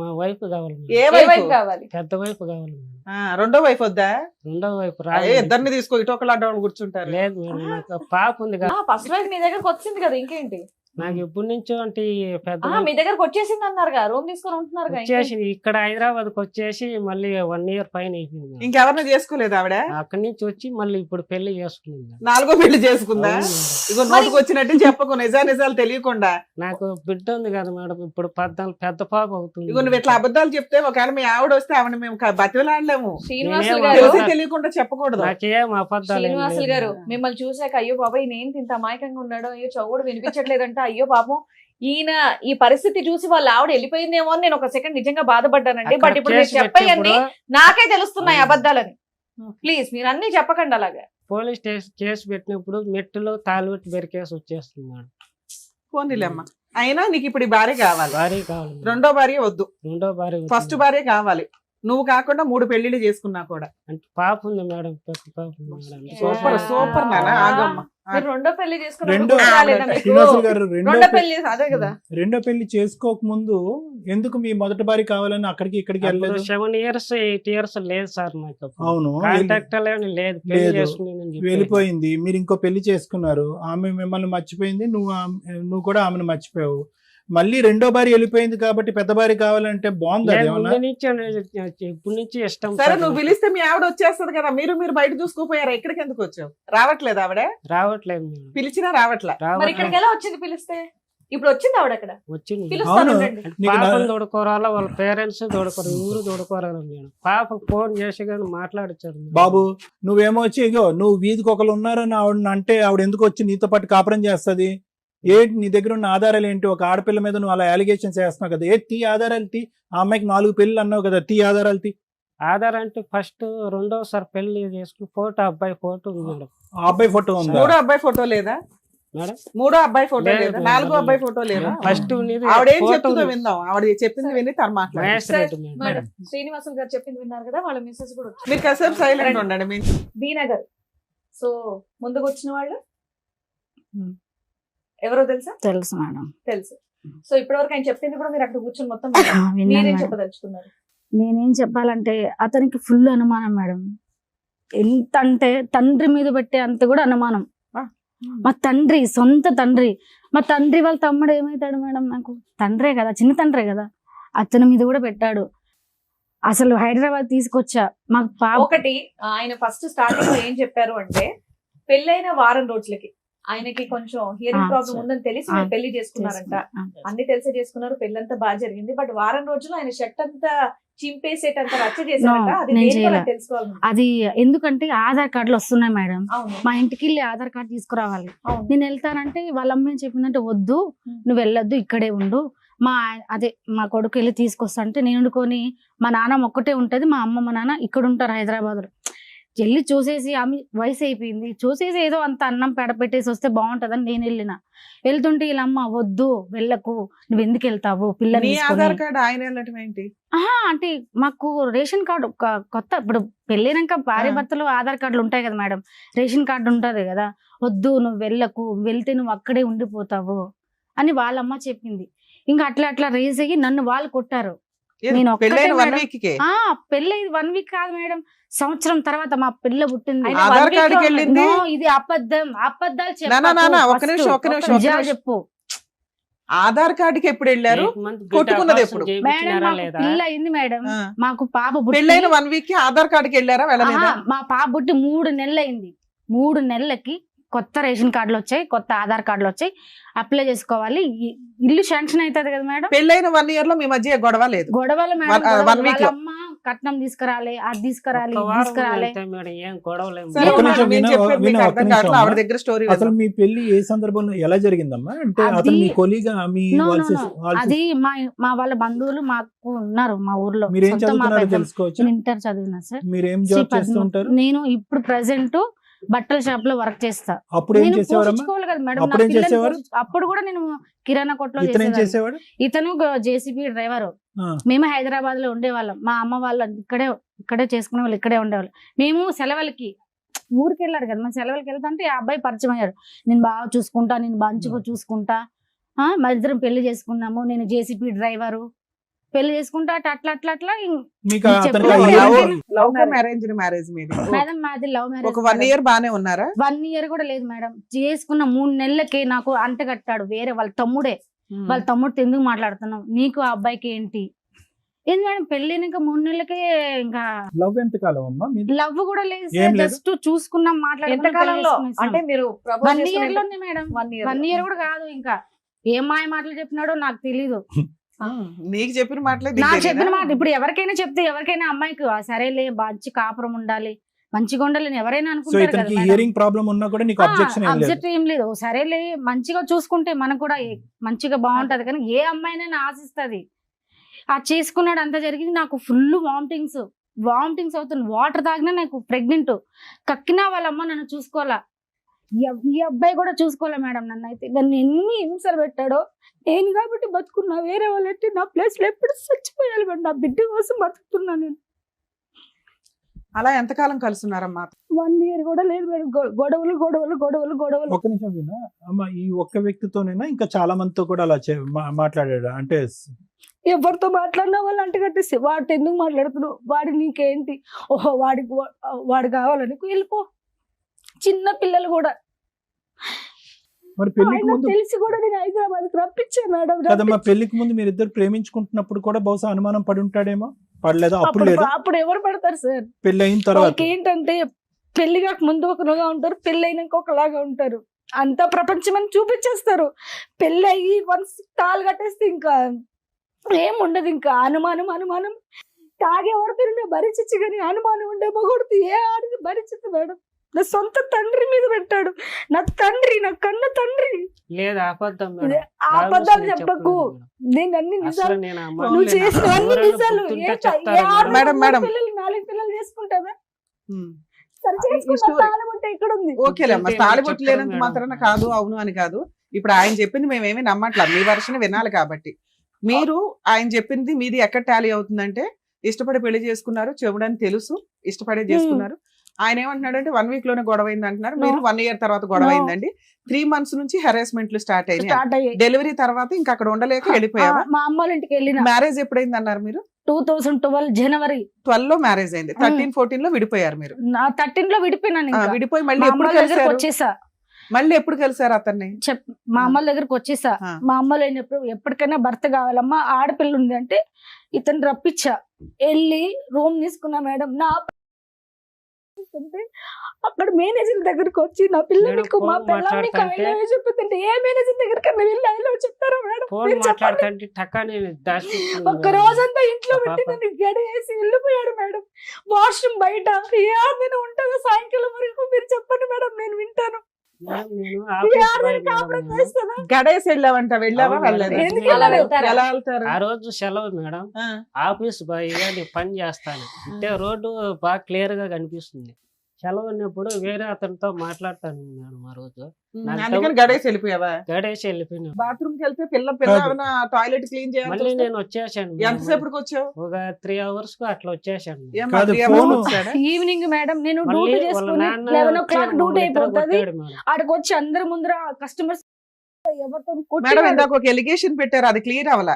మా వైఫ్ కావాలి మేడం. ఏ ఏ వైపు? వైపు కావాలి? పెద్ద వైఫ్ కావాలి మేడం. రెండో వైపు వద్దా? రెండో వైపు ఇద్దరిని తీసుకో, ఇటు ఒకళ్ళు అడ్డవాళ్ళు కూర్చుంటారు. లేదు మేడం, నాకు పాప ఉంది కదా. ఫస్ట్ వైఫ్ మీ దగ్గరకు వచ్చింది కదా, ఇంకేంటి? నాకు ఎప్పటి నుంచో అంటే ఈ పెద్ద మీ దగ్గరకు వచ్చేసింది అన్నారుగా, రూమ్ తీసుకొని ఉంటున్నారు వచ్చేసి ఇక్కడ హైదరాబాద్ కి వచ్చేసి మళ్ళీ 1 year పైన అయిపోయింది మేడం. ఇంకెవరిని చేసుకోలేదు ఆవిడ? అక్కడి నుంచి వచ్చి మళ్ళీ ఇప్పుడు పెళ్లి చేసుకున్నాను మేడం. 4వ పెళ్లి చేసుకుందా? అవును మేడం. ఇగో నోటుకు వచ్చినట్టు చెప్పకు, నిజాలు తెలియకుండా. నాకు బిడ్డ ఉంది కదా మేడం, ఇప్పుడు 14 పెద్ద పాప అవుతుంది. ఇగో నువ్వు ఇట్లా అబద్ధాలు చెప్తే ఒకవేళ మీ ఆవిడ వస్తే ఆవిడ మేము బతిలాడలేము. శ్రీనివాసులు నేనేం గారు, తెలిసి తెలియకుండా చెప్పకూడదు. నాకేం అబద్ధాలు ఏం శ్రీనివాసులు లేదు గారు మేడం. మిమ్మల్ని చూసాక అయ్యో బాబా ఈయన ఏంటి ఇంత అమాయకంగా ఉన్నాడు, అయ్యో చౌడు వినిపించట్లేదంట, అయ్యో పాపం ఈయన ఈ పరిస్థితి చూసి వాళ్ళ ఆవిడ వెళ్ళిపోయిందేమో అని నేను ఒక సెకండ్ నిజంగా బాధపడ్డానండి. అక్కడ బట్ ఇప్పుడు మీరు కేసు చెప్పండి, పెట్టినప్పుడు నాకే తెలుస్తున్నాయి అబద్ధాలని. ప్లీజ్ మీరు అన్ని చెప్పకండి అలాగే. పోలీస్ స్టేషన్ కేసు పెట్టినప్పుడు మెట్టులో తాళుబెట్టి బెరికేసి వచ్చేస్తుంది మేడం. పోనీలేమ్మా. అయినా నీకు ఇప్పుడు ఈ భార్య కావాలి, భార్య కావాలి మేడం. రెండో భార్య వద్దు, రెండో భార్య వద్దు ఫస్ట్ మేడం. భార్య కావాలి. నువ్వు కాకుండా 3 పెళ్లిళ్ళు చేసుకున్నా కూడా. అంటే పాప ఉంది మేడం, పెద్ద పాప ఉంది మేడం. సూపర్ సూపర్ నాన్న, ఆగమ్మా. మీరు రెండో పెళ్లి రెండో చేసుకున్నారు శ్రీనివాసులు గారు రెండో పెళ్లి అదే కదా. రెండో పెళ్లి చేసుకోక ముందు ఎందుకు మీ మొదటి భార్య కావాలని అక్కడికి ఇక్కడికి వెళ్ళలేదు? 7 years 8 years లేదు సార్ నాకు అప్పుడు. అవును, కాంటాక్ట్ లేదు, పెళ్లి లేదు. చేసుకునేదని చెప్పి. వెళ్ళిపోయింది, మీరు ఇంకో పెళ్లి చేసుకున్నారు, ఆమె మిమ్మల్ని మర్చిపోయింది, నువ్వు కూడా ఆమెను మర్చిపోయావు. మళ్ళీ రెండో భార్య వెళ్ళిపోయింది కాబట్టి పెద్ద భార్య కావాలంటే బాగుంది నేను అదేమన్నా? ముందు నుంచి ఇప్పుడు నుంచి ఇష్టం సరే సార్ నువ్వు నాకు. పిలిస్తే మీ ఆవిడ వచ్చేస్తది కదా, మీరు బయట చూసుకోపోయారా? ఇక్కడికి ఎందుకు వచ్చావు? రావట్లేదు ఆవిడ? రావట్లేదు మేడం. పిలిచినా రావట్లే. మరి రావట్లేదు. ఇక్కడికి ఎలా వచ్చింది పిలిస్తే? ఇప్పుడు వచ్చింది ఆవిడ అక్కడ వచ్చింది. పిలుస్తాను అవును. రండి. నీకు పాపను తోడుకోరాలా, వాళ్ళ పేరెంట్స్ తోడుకోరు, ఊరు తోడుకోరాలి మేడం. పాప ఫోన్ చేసి కానీ మాట్లాడించారు మేడం. బాబు నువ్వేమో వచ్చి ఇగో నువ్వు వీధికి ఒకరు ఉన్నారని ఆవిడ అంటే ఆవిడ ఎందుకు వచ్చి నీతో పాటు కాపురం చేస్తుంది? ఏంటి నీ దగ్గర ఉన్న ఆధారాలు ఏంటి? ఒక ఆడపిల్ల మీద నువ్వు అలా అలిగేషన్స్ చేస్తున్నావు కదా, తీ ఆధారాలు తీ. ఆ అమ్మాయికి 4 పెళ్లి అన్నావు కదా, తీ ఆధారాలు తీ. ఆధార్ అంటే ఫస్ట్ రెండోసారి పెళ్లి చేసుకుని ఫోటో, అబ్బాయి ఫోటో ఉంది మేడం. ఆ అబ్బాయి ఫోటో ఉందా? 3వ అబ్బాయి ఫోటో లేదా? మేడం 3వ అబ్బాయి ఫోటో లేదు, లేదా? లేదు, 4వ అబ్బాయి ఫోటో లేదా? ఫస్ట్ ఉండేది ఆవిడేం ఫోటో చెప్తుందో ఉంది. విందాం. ఆవిడ చెప్పింది విని తను మాట్లాడు. మహేష్ రెడ్డి మేడం. మేడం శ్రీనివాసులు గారు చెప్పింది విన్నారు కదా, వాళ్ళ మిస్సెస్ కూడా వచ్చారు. మీరు కాసేపు సైలెంట్ ఉండండి. మీ బి నగర్. సో ముందుకు వచ్చిన వాళ్ళు ఎవరో తెలుసా? తెలుసు మేడం. తెలుసు. సో ఇప్పటివరకు ఆయన చెప్పింది కూడా మీరు అక్కడ కూర్చొని మొత్తం విన్నారు. విన్నాను మీరేం మేడం. చెప్పదలుచుకున్నారు? నేనేం చెప్పాలంటే అతనికి ఫుల్ అనుమానం మేడం. ఎంత అంటే తండ్రి మీద పెట్టే అంత కూడా అనుమానం. మా తండ్రి, సొంత తండ్రి, మా తండ్రి వాళ్ళ తమ్ముడు ఏమవుతాడు మేడం? నాకు తండ్రే కదా, చిన్న తండ్రే కదా, అతని మీద కూడా పెట్టాడు. అసలు హైదరాబాద్ తీసుకొచ్చా మాకు పాప. ఒకటి ఆయన ఫస్ట్ స్టార్టింగ్ లో ఏం చెప్పారు అంటే పెళ్ళైన వారం రోజులకి ఆయనకి కొంచెం హియరింగ్ ప్రాబ్లం ఉందని తెలిసి మీరు పెళ్లి చేసుకున్నారంట. అన్ని తెలిసే చేసుకున్నారు, పెళ్ళంతా బాగా జరిగింది. బట్ వారం రోజులు ఆయన షర్ట్ అంతా చింపేసేటంత రచ్చ చేశారంట. అది నేను దేనివల్ల చేయలే. తెలుసుకోవాలి. అది ఎందుకంటే ఆధార్ కార్డులు వస్తున్నాయి మేడం, అవును మా ఇంటికి వెళ్ళి ఆధార్ కార్డు తీసుకురావాలి. అవును. నేను వెళ్తానంటే వాళ్ళ అమ్మ ఏం చెప్పిందంటే వద్దు నువ్వు వెళ్ళొద్దు, ఇక్కడే ఉండు, మా కొడుకు వెళ్ళి తీసుకొస్తా అంటే నేను వండుకొని, మా నాన్న ఒక్కటే ఉంటది, మా అమ్మ మా నాన్న ఇక్కడ ఉంటారు హైదరాబాద్ లో. వెళ్ళి చూసేసి ఆమె వయసు అయిపోయింది, చూసేసి ఏదో అంత అన్నం పెడపెట్టేసి వస్తే బాగుంటదని నేను వెళ్తుంటే వీళ్ళమ్మ వద్దు వెళ్ళకు, నువ్వు ఎందుకు వెళ్తావు పిల్లల్ని నీ తీసుకొని. ఆధార్ కార్డు ఆయన వెళ్ళటం ఏంటి? అంటే మాకు రేషన్ కార్డు కొత్త, ఇప్పుడు పెళ్ళైనాక భార్య భర్తలు ఆధార్ కార్డులు ఉంటాయి కదా మేడం, రేషన్ కార్డు ఉంటది కదా, వద్దు నువ్వు వెళ్ళకు, వెళ్తే నువ్వు అక్కడే ఉండిపోతావు అని వాళ్ళమ్మ చెప్పింది. ఇంకా అట్లా రేస్ అయ్యి నన్ను వాళ్ళు కొట్టారు. నేను ఒక్కటే పెళ్ళైన 1 మేడం. week కే పెళ్ళి 1 week కాదు మేడం, సంవత్సరం తర్వాత మా పిల్ల పుట్టింది. ఆయన ఆధార్ 1 week కార్డుకి లో వెళ్ళింది. నో, ఇది అబద్ధాలు నానా, ఒక్క నిమిషం. చెప్పు. ఆధార్ కార్డుకి ఎప్పుడు వెళ్ళారు? 8 months కొట్టుకున్నది బిడ్డ ఎప్పుడు? కోసం మేడం చేయించినారా మాకు లేదా? పిల్ల అయింది మేడం, ఆ. మాకు పాప పుట్టి పెళ్ళైన 1 week కి ఆధార్ కార్డుకి వెళ్ళారా వెళ్ళలేదా? మా పాప పుట్టి 3 నెలలు అయింది. 3 నెలలకి కొత్త రేషన్ కార్డులు వచ్చాయి, కొత్త ఆధార్ కార్డులు వచ్చాయి, అప్లై చేసుకోవాలి, ఇల్లు శాంక్షన్ అవుతుంది కదా మేడం. పెళ్ళైన 1 year లో మీ మధ్య గొడవ లేదు? గొడవలు మేడం, 1 week లో. వాళ్ళమ్మ కట్నం తీసుకురాలి, అది తీసుకురాలి, ఒక్క ఇది వారం తీసుకురాలి. వెళ్తే మేడం ఏం గొడవలేం సరే ఒక్క నిమిషం నేను విను, చెప్పేది మీకు విను, ఒక్క అర్థం నిమిషం కావట్లేదు. ఆవిడ అమ్మా. దగ్గర స్టోరీ అసలు మీ పెళ్లి ఏ సందర్భంలో ఎలా జరిగిందమ్మా? అంటే అది- అతను మీ కొలీగా మీ No, no, వాళ్ళ no. వాళ్ళ అది మా వాళ్ళ బంధువులు మాకు ఉన్నారు మా ఊర్లో. మీరేం సొంత మా చదువుతున్నారో పెద్దమ్మ. తెలుసుకోవచ్చా? నేను ఇంటర్ చదివినా సార్. మీరేం శ్రీ జాబ్ చేస్తూ పద్మ- ఉంటారు? నేను ఇప్పుడు ప్రెసెంట్ బట్టల షాప్ లో వర్క్ చేస్తా. అప్పుడు ఏం నేను చేసేవారమ్మా? పోషించుకోవాలి కదా మేడం, నా అప్పుడు ఏం పిల్లల్ని చేసేవారు? అప్పుడు కూడా నేను కిరాణా కొట్లో ఇతను ఏం చేసేదాన్ని. చేసేవాడు? ఇతను జేసీబీ డ్రైవర్. ఆ, మేము హైదరాబాద్ లో ఉండేవాళ్ళం. మా అమ్మ వాళ్ళు ఇక్కడే చేసుకునే వాళ్ళు, ఇక్కడే ఉండేవాళ్ళు. మేము సెలవులకి ఊరికి వెళ్ళారు కదా, మేము సెలవులకి వెళ్తుంటే ఆ అబ్బాయి పరిచయం అయ్యాడు. నేను బాగా చూసుకుంటా, నేను మంచిగా చూసుకుంటా, మా ఇద్దరం పెళ్లి చేసుకున్నాము, నేను జేసీబీ డ్రైవరు, పెళ్లి చేసుకుంటా అట్లా అట్లా అట్లా. మీకు మీకు అతనికి చెప్పు. ఆ లవ్ hero- లవ్ మ్యారేజ్ మీది మేడం మాది లవ్ ఒక మ్యారేజ్. 1 ఇయర్ బానే ఉన్నారా? 1 ఇయర్ కూడా లేదు మేడం. చేసుకున్న 3 నెలలకి నాకు అంటగట్టాడు వేరే వాళ్ళ తమ్ముడే. వాళ్ళ తమ్ముడితో ఎందుకు మాట్లాడుతున్నావు, నీకు ఆ అబ్బాయికి ఏంటి? ఏంది మేడం పెళ్ళైనాక 3 నెలలకే ఇంకా లవ్ ఎంత కాలం అమ్మా మీది? లవ్ కూడా లేదు ఏం సార్. లేదు. జస్ట్ చూసుకున్నాం, ఎంత కాలంలో అంటే మీరు 1 ఇయర్ లోనే మేడం. 1 ఇయర్ కూడా కాదు. ఇంకా ఏం మాయ మాటలు చెప్పినాడో నాకు తెలీదు. నీకు చెప్పిన మాటలే నీకు నాకు తెలీదా? చెప్పిన మాట ఇప్పుడు ఎవరికైనా చెప్తే, ఎవరికైనా అమ్మాయికి సరేలే మంచి కాపురం ఉండాలి, మంచిగా ఉండాలి అని ఎవరైనా సో అనుకుంటారు కదా ఇతనికి మేడం. హియరింగ్ ప్రాబ్లం ఉన్నా కూడా నీకు అబ్జెక్షన్ ఏం లేదు? అబ్జెక్ట్ ఏం లేదు. సరేలే మంచిగా చూసుకుంటే మనకు కూడా మంచిగా బాగుంటది. కానీ ఏ అమ్మాయినైనా ఆశిస్తది. ఆ చేసుకున్నాడు, అంతా జరిగింది. నాకు ఫుల్ వామిటింగ్స్ అవుతుంది. వాటర్ తాగినా నాకు ప్రెగ్నెంట్. కక్కినా వాళ్ళ అమ్మ నన్ను చూసుకోవాలా, ఈ అబ్బాయి కూడా చూసుకోలే మేడం. నన్ను అయితే నన్ను ఎన్ని హింసలు పెట్టాడో. నేను కాబట్టి బతుకున్నా, వేరే వాళ్ళైతే నా ప్లేస్ లో ఎప్పుడు చచ్చిపోయాలి మేడం. నా బిడ్డ కోసం బతుకుతున్నా నేను. అలా ఎంతకాలం కలుసున్నారమ్మా? 1 ఇయర్ కూడా లేదు మేడం. గొడవలు. ఒక నిమిషం వినా అమ్మ, ఈ ఒక్క వ్యక్తితోనైనా ఇంకా చాలా మందితో కూడా అలా మాట్లాడాడు అంటే? ఎవరితో మాట్లాడినా వాళ్ళు అంటే కట్టేసి, వాడితో ఎందుకు మాట్లాడుతున్నావు, వాడి నీకేంటి, ఓహో వాడు కావాలని వెళ్ళిపో. చిన్న పిల్లలు కూడా మరి పెళ్లికి ఆయన ముందు తెలిసి కూడా నేను హైదరాబాద్ రప్పించాను మేడం. కదమ్మా, పెళ్లికి ముందు మీరిద్దరు ప్రేమించుకుంటున్నప్పుడు కూడా బహుశా అనుమానం పడి ఉంటాడేమో. పడలేదా? అప్పుడు లేదా? అప్పుడు ఎవరు పడతారు సార్? పెళ్లి అయిన తర్వాత వాళ్ళకి ఏంటంటే పెళ్లి కాక ముందు ఒకలాగా ఉంటారు, పెళ్లి అయినాక ఒకలాగా ఉంటారు. అంతా ప్రపంచం అని చూపించేస్తారు. పెళ్లి అయ్యి వన్స్ తాళి కట్టేస్తే ఇంకా ఏం ఉండదు. ఇంకా అనుమానం తాగే వాడితే భరించచ్చు, కానీ అనుమానం ఉండే మగొడితే ఏ ఆడిది భరించదు మేడం. నా సొంత తండ్రి మీద పెట్టాడు. నా కన్న తండ్రి. లేదు అబద్ధం మేడం. ఆ అబద్ధాలు చెప్పకు. నేను అన్ని నిజాలు, నువ్వు చేసిన అన్ని నిజాలు. Madam, madam. 4 పిల్లలు చేసుకుంటావా? ఉమ్. సరే ఈ చేసుకుంటా, స్టోరీ- తాళం ఉంటే ఎక్కడ ఉంది? ఓకేలేమ్మా, చెప్తే తాళిబొట్టు చెప్తారు లేనంత మేడం. మాత్రాన కాదు, అవును అని కాదు. ఇప్పుడు ఆయన చెప్పింది మేమేమి నమ్మట్లా, మీ వర్షన్ వినాలి కాబట్టి. మీరు ఆయన చెప్పింది మీది ఎక్కడ టాలీ అవుతుందంటే, ఇష్టపడి పెళ్లి చేసుకున్నారు, చెవుడని తెలుసు, ఇష్టపడే చేసుకున్నారు. ఆయన ఏమంటున్నాడు అంటే 1 వీక్ లోనే గొడవ అయింది అంటున్నారు. మీరు 1 ఇయర్ తర్వాత గొడవ అయిందండి. 3 months నుంచి హెరాస్మెంట్లు స్టార్ట్ అయినాయి. స్టార్ట్ అయ్యాయి. డెలివరీ తర్వాత ఇంకా అక్కడ ఉండలేక వెళ్ళిపోయావా? మా అమ్మ వాళ్ళ ఇంటికి వెళ్ళిన మ్యారేజ్ ఎప్పుడైంది అన్నారు మీరు? 2012 జనవరి 12 లో మ్యారేజ్ అయింది. 13-14 లో విడిపోయారు మీరు. నా 13 లో విడిపోయినాను. ఇంకా విడిపోయి మా మళ్ళీ అమ్మ ఎప్పుడు వాళ్ళ దగ్గరకు కలిసారు? వచ్చేసా. మళ్ళీ ఎప్పుడు కలిసారు అతన్ని? మా అమ్మ వాళ్ళ దగ్గరకు వచ్చేసా. ఆ. మా అమ్మ లేనప్పుడు ఎప్పటికైనా భర్త కావాలమ్మా, ఆడపిల్ల ఉంది అంటే ఇతను రప్పించా. వెళ్ళి రూమ్ తీసుకున్నా మేడం. నా అక్కడ మేనేజర్ దగ్గరకు వచ్చి నా పిల్లలకు మా పిల్లల్ని చెప్తుంటే, ఏ మేనేజర్ దగ్గరికి వెళ్ళి ఐలో చెప్తారా మేడం? ఫోన్ మీరు చెప్పండి. మాట్లాడుతుంటే టకాని ఒక్క రోజంతా ఇంట్లో పెట్టి నన్ను గడియేసి వెళ్ళిపోయాడు మేడం. వాష్రూమ్ బయట ఏ ఆడదైనా ఉంటుందో సాయంకాలం వరకు? మీరు చెప్పండి మేడం, నేను వింటాను. ఏ ఆడదైనా కాపురం చేస్తుందా? గడేసి వెళ్ళావంట, వెళ్ళావా? అవును వెళ్ళలేదు. మేడం. ఎందుకు అలా వెళ్తారు? ఎలా వెళ్తారు? ఆ రోజు సెలవు మేడం. ఆ. ఆఫీస్ బాయ్ నేను పని చేస్తాను అంటే రోడ్డు బాగా క్లియర్ గా కనిపిస్తుంది. సెలవు ఉన్నప్పుడు వేరే అతనితో మాట్లాడతాను మేడం. ఆ రోజు అందుకని గడేసి వెళ్ళిపోయావా? గడేసి వెళ్ళిపోయినా. బాత్రూమ్ కి వెళ్తే పిల్ల టాయిలెట్ క్లీన్ మళ్ళీ చేయాలి. నేను వచ్చేసాను మేడం. ఎంతసేపటికి వచ్చావు? ఒక 3 hours కు అట్లా వచ్చేసాను మేడం. ఏమ్మా, కాదు, 3 hours ఫోను. వచ్చాడా? ఈవినింగ్ మేడం నేను మళ్ళీ డ్యూటీ వాళ్ళ చేసుకుని నాన్న 11 వచ్చి o'clock డ్యూటీ మమ్మల్ని ఇద్దరు అయిపోతుంది. కొట్టాడు మేడం. ఆడికి వచ్చి అందరి ముందర కస్టమర్స్ ఎవరితో మేడం కొట్టినాడు. ఇందాక ఒక ఎలిగేషన్ పెట్టారు, అది క్లియర్ అవ్వాల.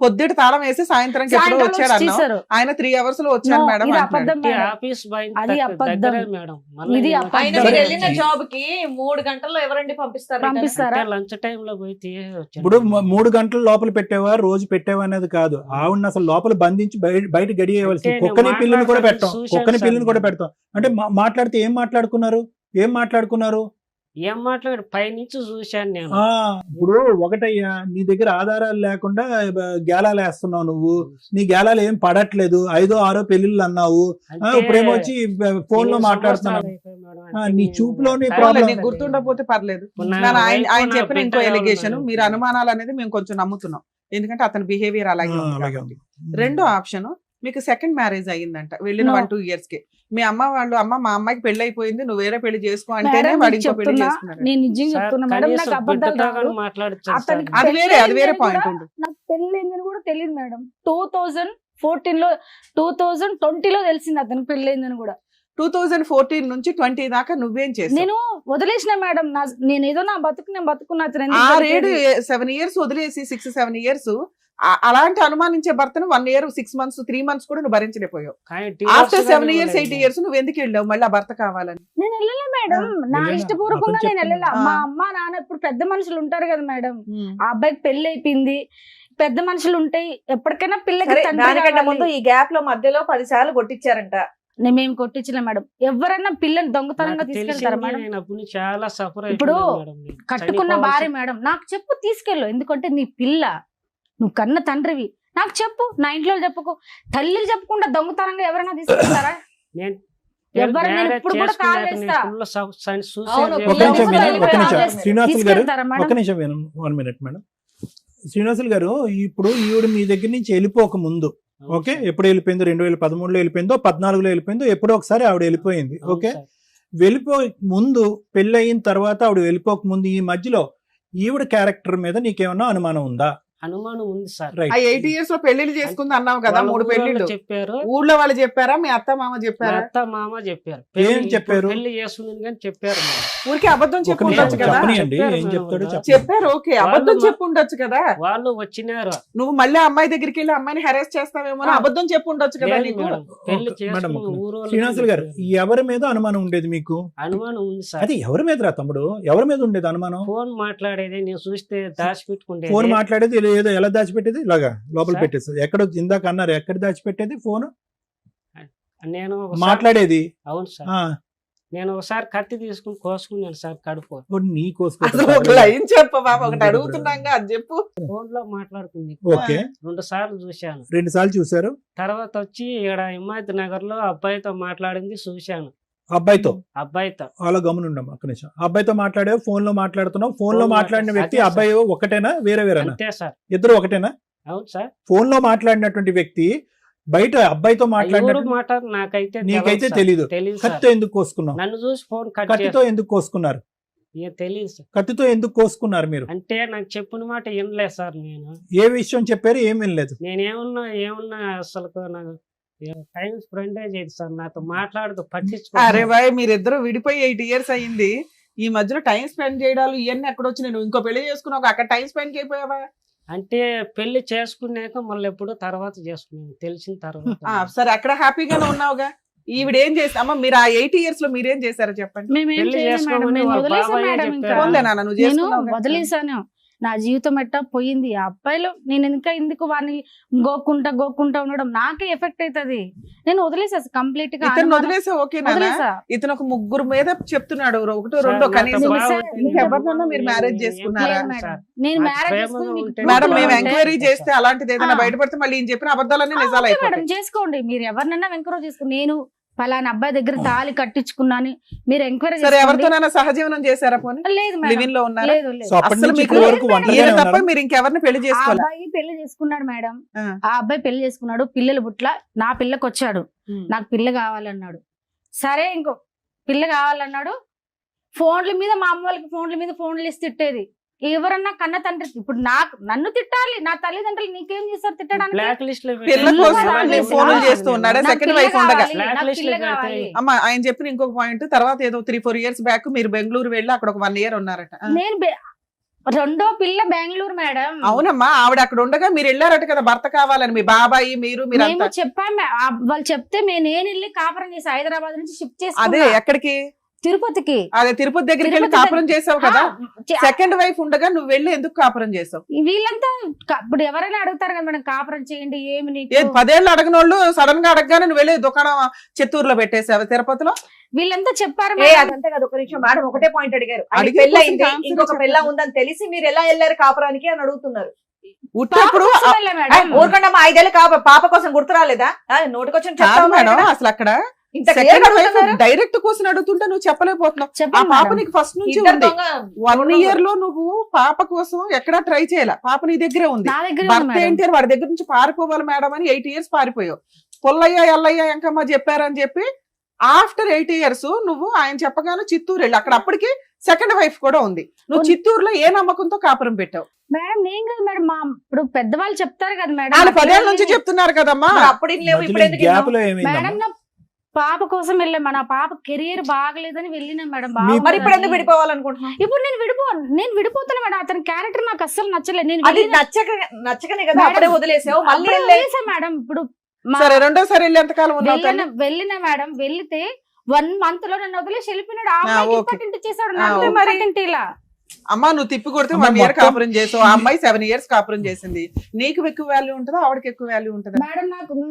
పొద్దుట తాళం వేసి సాయంత్రం ఎప్పుడో సాయంత్రం వచ్చాడు అన్నావు. వచ్చేసారు. ఆయన 3 hours లో వచ్చాను No, మేడం ఇది అంటున్నాడు. అబద్ధం ఈ మేడం. ఆఫీస్ బాయ్ అది అబద్ధం. దగ్గరే మేడం. మళ్ళీ ఇది నేను అబద్ధం. ఆయన సరే. మీరు వెళ్ళిన జాబ్ కి 3 గంటల్లో ఎవరండి పంపిస్తారు? పంపిస్తారా? లంచ్ టైం లో పోయి వచ్చాను. ఇప్పుడు 3 గంటల లోపల పెట్టావా, రోజు పెట్టావా అనేది కాదు. ఆవిడని అసలు లోపల బంధించి బయట గడియేయవలసింది. అంటే కుక్కని నేను పిల్లని కూడా పెట్టాం, మాట్లాడుతాను, కుక్కని చూశాను పిల్లని కూడా సార్. పెడతాం. అంటే మాట్లాడితే ఏం మాట్లాడుకున్నారు? ఏం మాట్లాడు పైనుంచి చూశాను నేను. ఆ, ఇప్పుడు ఒకటయ్యా, నీ దగ్గర ఆధారాలు లేకుండా గేలాలు వేస్తున్నావు నువ్వు. నీ గేలాలు ఏం పడట్లేదు, 5 6 పెళ్లిళ్ళు అన్నావు. అంటే ఇప్పుడేమో వచ్చి ఫోన్ లో ఎన్ని మాట్లాడుతున్నావు. సంవత్సరాలు అయిపోయి మేడం, ఆ, అంటే నీ నేను చూపులోనే టైం problem. నీకు గుర్తుండకపోతే పర్లేదు. నా కానీ వైఫ్ ఆయన నా చెప్పిన ఇంకో బిడ్డ ఎలిగేషన్, ఎవరు మీరు అనుమానాలు అనేది మేము కొంచెం నమ్ముతున్నాం, ఎందుకంటే అతని బిహేవియర్ అలాగే ఉంది అలాగే కాబట్టి. ఉంది. రెండో ఆప్షన్, మీకు సెకండ్ మ్యారేజ్ అయ్యిందంట వెళ్ళిన No. 1-2 years కి. మీ అమ్మ వాళ్ళు, అమ్మ మా అమ్మాయికి పెళ్లి అయిపోయింది, నువ్వు వేరే పెళ్లి చేసుకో అంటేనే మేడం, వాడు నీకు ఇంకో పెళ్లి చెప్తున్నా, చేసుకున్నాడు. నేను నిజంగా సార్, చెప్తున్నా మేడం, కనీసం నాకు అబద్ధాలు బిడ్డతో రావు. కానీ మాట్లాడచ్చు సార్. అతనికి అది వేరే పెళ్ళయిందని పాయింట్ కూడా ఉండు. నాకు పెళ్ళైందని కూడా తెలియదు మేడం. 2014లో 2020లో తెలిసింది అతనికి పెళ్ళైందని కూడా. 2014 నుంచి 20 దాకా నువ్వేం చేసావు? నేను వదిలేసిన మేడం, నేను ఏదో నా బతుకు నేను బతుకున్నా, అతను ఎందుకు 6-7 దొరికాడు? 7 years వదిలేసి 6-7 years అలాంటి అనుమానించే భర్తను 1 year 6 months 3 months కూడా నువ్వు భరించలేకపోయావు. కానీ ఆఫ్టర్ divorce 7 కానీ years 8 ఇవ్వలేదు. years నువ్వు ఎందుకు వెళ్ళావు మళ్ళీ ఆ భర్త కావాలని? నేను వెళ్ళలే మేడం, నా వెళ్ళినా? ఇష్టపూర్వకంగా అతను నేను వెళ్ళలే. చెప్తున్నా. మా అమ్మ నాన్న ఇప్పుడు పెద్ద మనుషులు ఉంటారు కదా మేడం, ఆ అబ్బాయికి పెళ్లి అయిపోయింది, పెద్ద మనుషులు ఉంటాయి, ఎప్పటికైనా పిల్లకి సరే, తండ్రి దానికంటే కావాలి. ముందు ఈ గ్యాప్ లో మధ్యలో 10 సార్లు కొట్టించారంట. మేము కొట్టించలే మేడం. ఎవరైనా పిల్లల్ని దొంగతనంగా నాకు తీసుకెళ్తారా తెలిసింది, మేడం? నేను అప్పుడు చాలా సఫర్ ఇప్పుడు అయిపోయాను మేడం. నేను కట్టుకున్న చనిపోవాల్సి- భార్య మేడం, నాకు చెప్పు తీసుకెళ్ళు, ఎందుకంటే నీ పిల్ల, నువ్వు కన్న తండ్రివి, నాకు చెప్పు, నా ఇంట్లో చెప్పుకో. తల్లికి చెప్పకుండా దొంగతనంగా ఎవరైనా తీసుకెళ్తారా? నేను ఎవరు నేను marriage ఇప్పుడు కూడా చేసుకున్నాక కాల్ నేను చేస్తా. full suicide అవును, చేసుకున్నాను. ఒక నిమిషం పిల్లలు వినండి, ఒక కూడా నిమిషం. కావాలి. శ్రీనివాసులు గారు, తీసుకెళ్తారా మేడం? ఒక నిమిషం వినండి, 1 minute మేడం. శ్రీనివాసులు గారు, ఇప్పుడు ఈవిడ మీ దగ్గర నుంచి వెళ్ళిపోక ముందు, అవును ఓకే, సార్. ఎప్పుడు వెళ్ళిపోయిందో, 2013లో వెళ్ళిపోయిందో, 14లో వెళ్ళిపోయిందో, ఎప్పుడో ఒకసారి ఆవిడ వెళ్ళిపోయింది. అవును ఓకే, సార్. వెళ్ళిపోక ముందు, పెళ్ళి అయిన తర్వాత ఆవిడ వెళ్ళిపోక ముందు, ఈ మధ్యలో ఈవిడ క్యారెక్టర్ మీద నీకేమన్నా అనుమానం ఉందా? అనుమానం ఉంది సార్. రైట్. ఆ 8 years లో పెళ్లిళ్ళు చేసుకుంది అన్నావు కదా, వాళ్ళ 3 ఊరోళ్ళు పెళ్లిళ్ళు. చెప్పారు, ఊళ్ళో వాళ్ళు చెప్పారా, మీ అత్త మామ మా చెప్పారా? అత్త మామ చెప్పారు. ఏం పెళ్లి చెప్పారు? ఇప్పుడు పెళ్లి చేస్తుంది కానీ చెప్పారు మేడం. ఊరికి అబద్ధం ఒక చెప్పు నిమిషం ఉండొచ్చు కదా. చెప్పనియండి, చెప్పారు ఏం మేడం చెప్తాడో వాళ్ళు. చెప్పండి. చెప్పారు, ఓకే, అబద్ధం వాళ్ళు చెప్పు ఉండొచ్చు కదా. వాళ్ళు వచ్చినారు. నువ్వు మళ్ళీ అమ్మాయి దగ్గరికి వెళ్ళి అమ్మాయిని హెరాస్ చేస్తావేమో అని అబద్ధం చెప్పు ఉండొచ్చు కదా లేదు నీకు. మేడం, పెళ్లి ఒక- మేడం, చేసుకున్న ఒక ఊరోళ్ళు శ్రీనివాసులు గారు, చెప్పారు. ఎవరి మీద అనుమానం ఉండేది మీకు? అనుమానం ఉంది సార్. అది ఎవరి మీద రా తమ్ముడు, ఎవరి మీద ఉండేది అనుమానం? ఫోన్ మాట్లాడేది నేను చూస్తే దాచిపెట్టుకుంటే ఫోన్ మాట్లాడేది ఏదో ఎలా దాచిపెట్టేది, ఇలాగా లోపల సార్. పెట్టేది. ఎక్కడ ఇందాక అన్నారు, ఎక్కడ దాచిపెట్టేది ఫోన్? నేను ఒకసారి- మాట్లాడేది. అవును సార్, ఆ, నేను ఒకసారి కత్తి తీసుకుని కోసుకున్నాను సార్ కడుపు. ఓ, నీ అసలు ఒక లైన్ చెప్పు బాబు, ఒకటి అడుగుతున్నాగా అది చెప్పు. ఫోన్ లో మాట్లాడుకుంది. ఓకే, 2 సార్లు చూశాను. 2 సార్లు చూసారు. తర్వాత వచ్చి ఇక్కడ హిమాయత్ నగర్ లో అబ్బాయితో మాట్లాడింది చూశాను. అబ్బాయితో అబ్బాయితో అలా గమనుండం ఒక్క నిమిషం. అబ్బాయితో మాట్లాడావు, ఫోన్ లో మాట్లాడుతున్నావు. ఫోన్ లో ఫోన్ మాట్లాడిన వ్యక్తి అదే సార్. అబ్బాయి ఒకటేనా, వేరే వేరేనా? అంతే సార్. ఇద్దరు ఒకటేనా? అవును సార్. ఫోన్ లో మాట్లాడినటువంటి వ్యక్తి బయట అబ్బాయితో ఎవరు మాట్లాడినట్టు మాట నాకైతే నీకైతే తెలియదు సార్. తెలీదు. తెలీదు సార్. కత్తితో ఎందుకు కోసుకున్నావు? నన్ను చూసి ఫోన్ కట్ కత్తితో ఎందుకు కోసుకున్నారు? తెలియదు సార్. కత్తితో ఎందుకు కోసుకున్నారు మీరు? అంటే నాకు చెప్పిన మాట వినలేదు సార్. నేను ఏ విషయం చెప్పారు, ఏం వినలేదు? ఏమున్నా అసలు నాకు టైం స్పెండ్ చేయదు సార్, నాతో మాట్లాడుతూ అరే పట్టించుకో. బాయ్, మీరిద్దరు విడిపోయి 8 years అయింది. ఈ మధ్యలో టైం స్పెండ్ చేయడాలు ఇవన్నీ ఎక్కడ వచ్చి, నేను ఇంకో పెళ్లి చేసుకున్నావు, అక్కడ టైం స్పెండ్ చేయపోయావా? అంటే పెళ్లి చేసుకున్నాక మళ్ళీ ఎప్పుడు తర్వాత చేసుకున్నాను తెలిసిన తర్వాత. సరే, అక్కడ హ్యాపీగానే ఉన్నావుగా. ఈవిడ ఏం చేసి, అమ్మ మీరు ఆ 8 years లో మీరేం చేశారో చెప్పండి. మేమేం పెళ్లి చేయలేదు మేడం, చేసుకోమని నేను వాళ్ళ వదిలేసాను బాబాయే మేడం. ఇంకా చెప్పారు. పోన్లే నాన్న, నువ్వు నేను చేసుకున్నావుగా. వదిలేసాను. నా జీవితం ఎట్టా పోయింది. ఆ అబ్బాయిలో నేను ఇంకా ఎందుకు వాడిని గోక్కుంటా ఉండడం నాకే ఎఫెక్ట్ అవుతుంది. నేను వదిలేసా కంప్లీట్ గా. ఇతను వదిలేసా, ఓకే నాన్న. వదిలేసా. ఇతను ఒక 3 మీద చెప్తున్నాడు, 1 2 సార్, కనీసం. నాతో బాగా బాగుంటుంది. ఇంకెవరినైనా మీరు మ్యారేజ్ చేసుకున్నారా? లేదు మేడం, సార్, నేను నాకు మ్యారేజ్ ప్రేమగా చేసుకుని మీకు ఉంటే మేడం, మేము బాగుంటుంది. ఎంక్వైరీ చేస్తే అలాంటిది ఏదైనా ఆ. బయటపడితే మళ్ళీ ఈయన చెప్పిన అబద్ధాలన్నీ ఆ, నిజాలు ఓకే మేడం, అయిపోతాయి. చేసుకోండి. మీరు ఎవరినైనా ఎంక్వైరీ చేసుకుని, నేను పలానా అబ్బాయి దగ్గర తాళి కట్టించుకున్నాను మీరు ఎంక్వైరీ సరే, చేసుకోండి. ఎవరితోనైనా సహజీవనం చేశారా పోనీ? లేదు మేడం, లివింగ్ లో ఉన్నారా? లేదు లేదు. సో అప్పటి అస్సలు నుంచి మీకు ఇప్పటి వరకు లేదు ఒంటరిగానే ఈయన తప్ప ఉన్నారు. మీరు ఇంకెవరిని పెళ్లి ఆ చేసుకోవాలి? అబ్బాయి పెళ్లి చేసుకున్నాడు మేడం. ఆ. ఆ అబ్బాయి పెళ్లి చేసుకున్నాడు, పిల్లలు పుట్ల, నా పిల్లకి వచ్చాడు, నాకు పిల్ల కావాలన్నాడు. సరే, ఇంకో పిల్ల కావాలన్నాడు. ఫోన్ల మీద మా అమ్మ వాళ్ళకి ఫోన్లు ఇస్తే తిట్టేది. ఎవరన్నా కన్న తండ్రి ఇప్పుడు నన్ను తిట్టాలి, నా తల్లిదండ్రులు నీకేం చేస్తారు తిట్టడానికి? బ్లాక్ లిస్ట్ లో పిల్ల పిల్ల కోసం కావాలి. నేను ఫోన్లు చేస్తూ ఉన్నాడా? నాకు సెకండ్ పిల్ల వైఫ్ ఉండగా. కావాలి, నాకు Blacklist పిల్ల లో పెడితే- కావాలి. అమ్మ, ఆయన చెప్పిన ఇంకొక పాయింట్, తర్వాత ఏదో 3-4 years బ్యాక్ మీరు బెంగళూరు వెళ్ళి అక్కడ ఒక 1 year ఉన్నారట. నేను రెండో పిల్ల బెంగళూరు మేడం. అవునమ్మా, ఆవిడ అక్కడ ఉండగా మీరు వెళ్ళారట కదా భర్త కావాలని, మీ బాబాయి మీరు మేము మీరంతా. చెప్పాము, వాళ్ళు చెప్తే నేను వెళ్ళి కాపురం చేసి హైదరాబాద్ నుంచి షిఫ్ట్ అదే చేసి ఎక్కడికి? తిరుపతికి. అదే తిరుపతి దగ్గరికి వెళ్ళి తిరుపతి కాపురం చేసావు కదా. చే- సెకండ్ వైఫ్ ఉండగా నువ్వు వెళ్ళి ఎందుకు కాపురం చేసావు? వీళ్ళంతా ఇప్పుడు ఎవరైనా అడుగుతారు కదా మేడం, కాపురం చేయండి ఏమి నీకు. ఏది 10 ఏళ్ళు అడగనోళ్ళు సడన్ గా అడగగానే నువ్వు వెళ్ళి దుకాణం చిత్తూరులో పెట్టేసావు తిరుపతిలో. వీళ్ళంతా చెప్పారు ఏ మేడం. అదంతే కదా, ఒక నిమిషం మేడం ఒకటే పాయింట్ అడిగారు. ఆయన అడిగే పెళ్ళి అయింది, question కి ఇంకొక answer పెళ్ళ చెప్పండి. ఉందని తెలిసి మీరు ఎలా వెళ్ళారు కాపురానికి అని అడుగుతున్నారు. ఉట్టప్పుడు పాప కోసం వెళ్ళా మేడం. ఊరకంటే మా 5 ఏళ్ళు పాప కోసం గుర్తు రాలేదా? నోటికొచ్చిన కాదు చెప్తావా మేడం, ఇక్కడ? అసలు అక్కడ ఇంత clear గా అడుగుతున్నారు. డైరెక్ట్ క్వశ్చన్ అడుగుతుంటే నువ్వు చెప్పలేకపోతున్నావు. ఆ చెప్పండి పాప మేడం. నీకు ఫస్ట్ నుంచి ఇద్దరు ఉంది. దొంగ 1 ఇయర్ లో నువ్వు పాప కోసం ఎక్కడా ట్రై చేయాల, పాప నీ దగ్గరే ఉంది. నా దగ్గర భర్త ఏంటి అని వాడి దగ్గర నుంచి పారిపోవాలి మేడం అని 8 ఇయర్స్ పారిపోయావు. పుల్లయ్య ఎల్లయ్య ఎంకమ్మ చెప్పారని చెప్పి ఆఫ్టర్ 8 ఇయర్స్ నువ్వు ఆయన చెప్పగానే చిత్తూరు వెళ్ళి అక్కడ అప్పటికి సెకండ్ వైఫ్ కూడా ఉంది. నువ్వు చిత్తూరులో ఏ నమ్మకంతో కాపురం పెట్టావు? మేడం నేను కదా మేడం, మా ఇప్పుడు పెద్దవాళ్ళు చెప్తారు కదా మేడం. వాళ్ళు 10 ఏళ్ళ నుంచి చెప్తున్నారు కదమ్మా. మరి అప్పుడు ఇన్ని లేవు, ఇప్పుడు ఎందుకు గ్యాప్ ఇన్నావు? లో మేడం ఏమైందమ్మా? నా పాప కోసం వెళ్ళాం. నా పాప కెరియర్ బాగలేదని వెళ్ళినా మేడం. మరి ఇప్పుడు ఎందుకు విడిపోవాలనుకుంటున్నావు? ఇప్పుడు నేను విడిపోతాను మేడం. అతని క్యారెక్టర్ నాకు అస్సలు నచ్చలేదు. నేను అది వెళ్ళిన- నచ్చకనే కదా మేడం, అప్పుడే వదిలేసావు. మళ్ళీ అప్పుడే వెళ్ళే- వదిలేసా మేడం. ఇప్పుడు మా- సరే రెండోసారి వెళ్ళి ఎంతకాలం ఉన్నావు తల్లి? వెళ్ళిన మేడం, వెళ్తే 1 month లో నన్ను వదిలేసి వెళ్ళిపోయినాడు. ఆ అమ్మాయికి ఓకే. ఇంపార్టెంట్ చేశాడు, ఆ, నాకు ఓకే. ఇంపార్టెంట్ ఇలా. అమ్మా నువ్వు తిప్పి కొడితే అమ్మ, 1 ఇయర్ మొత్తం- కాపురం చేసావు, ఆ అమ్మాయి 7 ఇయర్స్ కాపురం చేసింది. నీకు ఎక్కువ వాల్యూ ఉంటుందా ఆవిడకి ఎక్కువ వాల్యూ ఉంటుందా? మేడం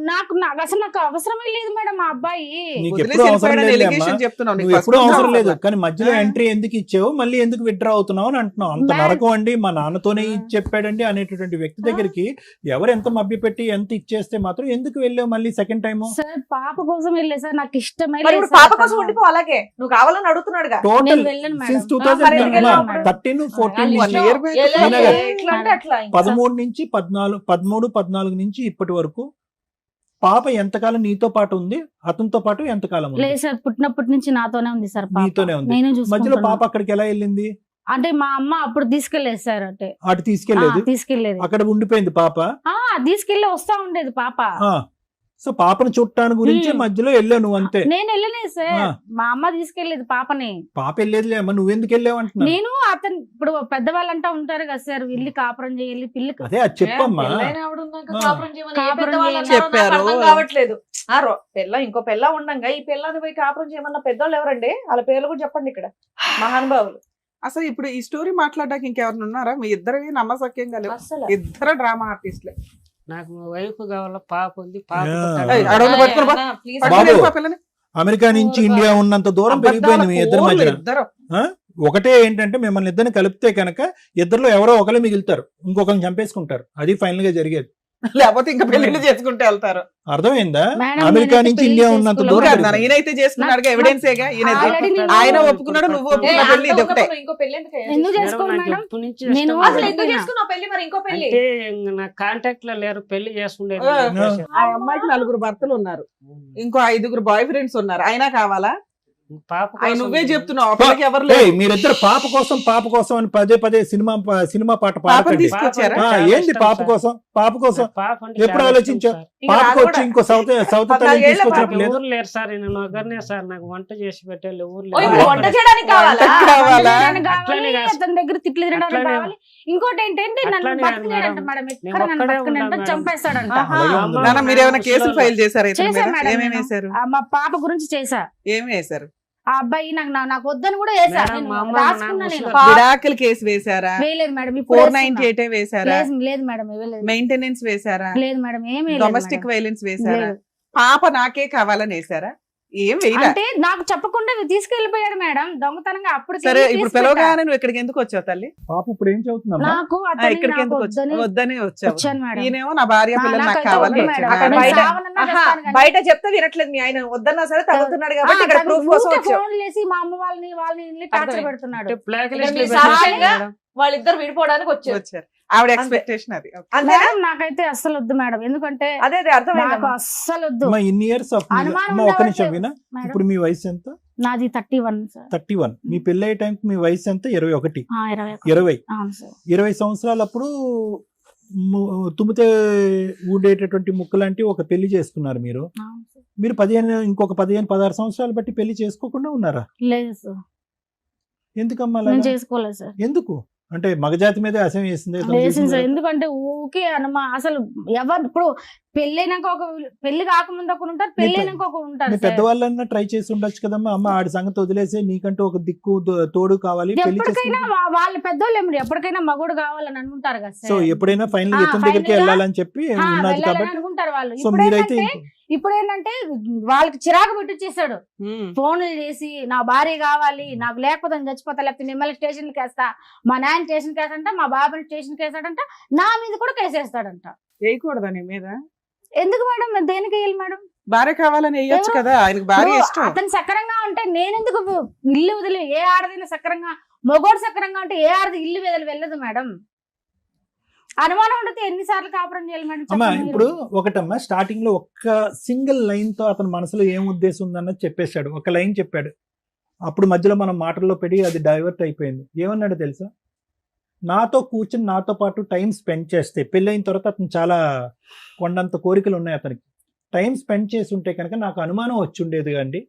నాకు అసలు నాకు అవసరమే లేదు మేడం ఆ అబ్బాయి. నీకు వదిలేసి ఎప్పుడు అవసరం వెళ్ళిపోయాడని లేదు allegation అమ్మా. చెప్తున్నావు. నీకు నువ్వు first ఎప్పుడు నుంచి అవసరం లేదు, అవసరం. కానీ మధ్యలో ఆ. ఎంట్రీ ఎందుకు ఇచ్చావు, మళ్ళీ ఎందుకు విత్డ్రా అవుతున్నావు అని అంటున్నావు. అంత మేడం. నరకం అండి, మా నాన్నతోనే ఇది చెప్పాడండి అనేటటువంటి వ్యక్తి దగ్గరికి ఎవరు ఎంత మభ్య పెట్టి ఎంత ఇచ్చేస్తే మాత్రం ఎందుకు వెళ్ళావు మళ్ళీ సెకండ్ టైం? సార్ పాప కోసం వెళ్ళే సార్, నాకు ఇష్టమే మరి లేదు ఇప్పుడు సార్ పాప కోసం అతను. ఉండిపో, అలాగే నువ్వు కావాలని అడుగుతున్నాడుగా. టోటల్ నేను వెళ్ళను మేడం. సిన్స్ మరి ఎందుకు వెళ్ళావు అప్పుడు? 2013 14 1 నుంచి year back. ఎలా- ఈయన ఎట్లా అంటే అట్లా ఇంకా. 13 నుంచి 14 నుంచి ఇప్పటి వరకు పాప ఎంతకాలం నీతో పాటు ఉంది, అతనితో పాటు ఎంతకాలం ఉంది? లేదు సార్, పుట్టినప్పటి నుంచి నాతోనే ఉంది సార్ పాప. నీతోనే ఉంది. నేనే మధ్యలో చూసుకుంటున్నాను. పాప అక్కడికి ఎలా వెళ్ళింది? అంటే మా అమ్మ అప్పుడు తీసుకెళ్లేదు సార్. అంటే అటు తీసుకెళ్లేదు, తీసుకెళ్లేదు. అక్కడ ఉండిపోయింది పాప. తీసుకెళ్లి వస్తా ఉండేది పాప. సో పాపను చూడటానికి గురించి Hmm. మధ్యలో వెళ్ళావు నువ్వు అంతే. నేను వెళ్ళలేదు సార్, ఆ. మా అమ్మ తీసుకెళ్లేదు పాపని. పాప వెళ్ళేదిలే అమ్మా, నువ్వెందుకు వెళ్ళావు అంటున్నా. నేను అతను ఇప్పుడు పెద్దవాళ్ళు అంటా ఉంటారు కదా సార్, వెళ్ళి కాపురం చేయాలి పిల్లకి. అదే అది చెప్పమ్మా. పెళ్ళైన ఆవిడ ఉన్నాక ఆ. కాపురం చేయమని ఏ కాపురం పెద్దవాళ్ళు చేయమని అన్నారో నాకు చెప్పారు. అర్థం కావట్లేదు. ఇంకో పెళ్ళ ఉండంగా ఈ పిల్లని పోయి కాపురం చేయమన్న పెద్దోళ్ళు ఎవరండి? వాళ్ళ పేర్లు కూడా చెప్పండి ఇక్కడ, మహానుభావులు. అసలు ఇప్పుడు ఈ స్టోరీ మాట్లాడడానికి ఇంకెవరు ఉన్నారా? మీ ఇద్దరు నమ్మసక్యంగా లేవు, అస్సలు ఇద్దరు డ్రామా ఆర్టిస్ట్లే. నాకు వైఫ్ కావాల, పాప ఉంది, పాప యా. పుట్టాలి. ఏయ్, అడవులు పట్టుకుని పో. ప్లీజ్ బాబు. పట్టుకుని వెళ్ళిపో పిల్లని. అమెరికా నుంచి ఇండియా ఉన్నంత దూరం పెరిగిపోయింది మీ ఇద్దరి అబద్ధాల మధ్యన. కోళ్ళు ఇద్దరు. ఒకటే ఏంటంటే మిమ్మల్ని ఇద్దరిని కలిపితే కనుక ఇద్దరిలో ఎవరో ఒకరు మిగులుతారు, ఇంకొకరిని చంపేసుకుంటారు. అది ఫైనల్ గా జరిగేది. లేకపోతే ఇంకా పెళ్లిళ్ళు చేసుకుంటే వెళ్తారు. అర్థమైందా? మేడం, అమెరికా నేనైతే నుంచి పెళ్లి ఇండియా ఉన్నంత చేసుకోలేదు. దూరం ఇంకా ఈయనైతే చేసుకున్నాడుగా, ఎవిడెన్స్ ఏగా ఈయన. Already నేను- ఆయన ఒప్పుకున్నాడు, నువ్వు ఒప్పుకున్న పెళ్లి ఇది ఒకటే. ఇంకో పెళ్లి ఎందుకు ఎందుకు మేడం, చేసుకోను నాకు మేడం? ఎప్పటి నుంచి నేను ఇష్టం అసలు లేదు. ఎందుకు చేసుకున్నావు పెళ్లి? మరి ఇంకో పెళ్లి అంటే ఇంక నా కాంటాక్ట్ లో లేరు, పెళ్లి చేసుకుండేది. ఆ. ఆ అమ్మాయికి 4 భర్తలు ఉన్నారు, ఇంకో 5 బాయ్ ఫ్రెండ్స్ ఉన్నారు. అయినా కావాలా? పాప ఆయన కోసం నువ్వే చెప్తున్నావు, ఆ పిల్లకి ఎవరు ఏయ్, లేరు. మీరిద్దరు పాప కోసం అని పదే సినిమా పాట పాపని పాడకండి. తీసుకొచ్చారా? పాప ఆ, చాలా ఏంది ఇష్టం పాప సార్. కోసం పాప అంటే ఎప్పుడు చాలా ఆలోచించావు? ఇష్టం సార్. ఇంకా పాపకు నాకు వచ్చి కూడా ఇంకో సౌత్ తల్లి 14 ఏళ్ల తీసుకొచ్చినప్పుడు నాకు లేదు. ఊరు లేరు సార్, నేను ఒకరినే సార్, నాకు వంట చేసి పెట్టాలి ఊరు ఓ, లేరు. ఇప్పుడు వంట చేయడానికి కావాలా? వంట కావాలా? తినడానికి అట్లనే కావాలి, కాదు. అతని దగ్గర తిట్లు తినడానికి అట్లనే కావాలి. ఇంకోటి ఏంటంటే నన్ను అట్లనే బతకలేడంట మేడం. మేడం, నేను ఎక్కడ నన్ను ఒక్కడే బతకలేడంట, ఉన్నా మేడం. చంపేస్తాడంట. ఆహా. అలాగే అమ్మ, ఉంది. నాన్న మీరు ఏమైనా కేసులు ముసలోళ్ళు. ఫైల్ చేశారు ఇతని చేశా మీద? మేడం ఏమేమి నేను. వేశారు? మా పాప గురించి చేశా. ఏమి వేశారు? ఆ అబ్బాయి నాకు వద్దని కూడా వేసా. మేడం, నేను మా అమ్మ, రాసుకున్నా నా నేను. ముసలి- విడాకుల కేసు వేశారా? వేయలేదు మేడం, ఇప్పుడు వేస్తున్నా. 498 వేశారా? లేదు మేడం, ఇవ్వలేదు. మెయింటెనెన్స్ వేశారా? లేదు మేడం, ఏమీ లేదు డొమెస్టిక్ మేడం. వైలెన్స్ వేశారా? లేదు. పాప నాకే కావాలని వేశారా? ఏం వేయరా? అంటే నాకు చెప్పకుండా తీసుకెళ్లిపోయాడు మేడం దొంగతనంగా. అప్పుడు సరే ఇప్పుడు పిలవగానే నువ్వు ఇక్కడికి ఎందుకు వచ్చావు తల్లి? పాప ఇప్పుడు ఏం చదువుతుందమ్మా? నాకు ఆ, అతన్ని ఇక్కడికి నాకు ఎందుకు వచ్చావు? వద్దని వద్దని వచ్చావు. వచ్చాను మేడం. ఈయనేమో నా భార్య పిల్లలు నాకు నాకైతే కావాలని వద్దు మేడం. వచ్చాడు. అతను బయట- చావనన్నా ఆహా, చేస్తాను కానీ. బయట చెప్తే వినట్లేదు మీ ఆయన. వద్దన్నా సరే తగ్గుతున్నాడు కాబట్టి ఇక్కడ తను ప్రూఫ్ కోసం ఊరికే వచ్చావు. ఫోన్లు చేసి మా అమ్మ వాళ్ళని టార్చర్ అర్థమైంది. పెడుతున్నాడు. అంటే బ్లాక్ ఇక్కడ లిస్ట్ మీ లో పెట్టారు సాక్ష్యంగా మేడం. వాళ్ళిద్దరు విడిపోవడానికి వచ్చారు. వచ్చారు. ఆవిడ ఎక్స్పెక్టేషన్ అది. అంతేనా? మేడం నాకైతే అస్సలు వద్దు మేడం, ఎందుకంటే అదే నాకు అర్థమైంది. అస్సలు వద్దు అమ్మా, ఇన్ని ఇయర్స్ ఆఫ్ అనుమానం అమ్మా, ఒక్క నిమిషం ఉండవట్లేదు. వినా. మేడం ఇప్పుడు మీ వయసు ఎంత? నాది 31 సార్. 31. మీ పెళ్లి అయ్యే టైంకి మీ వయసు ఎంత? 21. 21. 20. అవును సార్. 20 సంవత్సరాలప్పుడు తుమ్మితే ఊడేటటువంటి ముక్క లాంటి ఒక పెళ్లి చేసుకున్నారు మీరు. అవును సార్. మీరు ఇంకొక 15-16 సంవత్సరాలు బట్టి పెళ్లి చేసుకోకుండా ఉన్నారా? లేదు సార్, ఎందుకమ్మా నేను అలాగా? చేసుకోలేదు సార్. ఎందుకు అంటే మగజాతి మీద అసహ్యం వేసింది లేసింది సార్. ఎందుకంటే ఊకే అసలు ఎవరు ఇప్పుడు పెళ్ళైనాక పెళ్లి కాకముందు ఒకరు ఉంటారు, పెళ్ళైనాక ఒకరు ఉంటారు సార్. పెద్దవాళ్ళన్నా ట్రై చేసి ఉండొచ్చు కదమ్మా. అమ్మ ఆడి సంగతి వదిలేసి నీకంటూ ఒక దిక్కు తోడు కావాలి, పెళ్లి ఎప్పటికైనా చేసుకుంటే వాళ్ళ పెద్దోళ్ళు ఏమిటి ఎప్పటికైనా మగోడు కావాలని అనుకుంటారు కదా సో సార్. ఎప్పుడైనా ఫైనల్ ఆ, ఇతని దగ్గరికి final గా, వెళ్ళాలని చెప్పి ఉన్నది వెళ్ళాలని కాబట్టి అనుకుంటారు వాళ్ళు. సో ఇప్పుడు మీరైతే ఏంటంటే ఇప్పుడు ఏంటంటే వాళ్ళకి చిరాకు పెట్టిచ్చేసాడు. ఉమ్. ఫోన్లు చేసి నా భార్య కావాలి, నాకు లేకపోతే నేను చచ్చిపోతా, లేకపోతే మిమ్మల్ని స్టేషన్కి వేస్తా, మా నాయన స్టేషన్కి వేస్తాడంట, మా బాబాని స్టేషన్కి వేస్తాడంట, నా మీద కూడా కేసేస్తాడంట. వేయకూడదా నీ మీద? ఎందుకు మేడం? నేను దేనికి వేయాలి మేడం? భార్య కావాలని వేయొచ్చు కదా, ఆయనకు భార్య ఇష్టం. అతను సక్రంగా ఉంటే నేనెందుకు ఇల్లు వదిలి, ఏ ఆడదైనా సక్రంగా, మొగోడు సక్రంగా ఉంటే ఏ ఆడది ఇల్లు వదిలి వెళ్ళదు మేడం. అనుమానం ఉండితే ఎన్నిసార్లు కాపురం చేయాలి మేడం? అమ్మా చెప్పండి ఇప్పుడు మీరు. ఒకటమ్మా, స్టార్టింగ్ లో ఒక్క సింగిల్ లైన్ తో అతని మనసులో ఏం ఉద్దేశం ఉందన్నది చెప్పేశాడు. ఒక లైన్ చెప్పాడు, అప్పుడు మధ్యలో మనం మాటల్లో పెట్టి అది డైవర్ట్ అయిపోయింది. ఏమన్నాడు తెలుసా? నాతో కూర్చుని నాతో పాటు టైం స్పెండ్ చేస్తే, పెళ్ళైన తర్వాత అతను చాలా కొండంత కోరికలు ఉన్నాయి అతనికి, టైం స్పెండ్ చేసి ఉంటే కనుక నాకు అనుమానం వచ్చి ఉండేది కండి.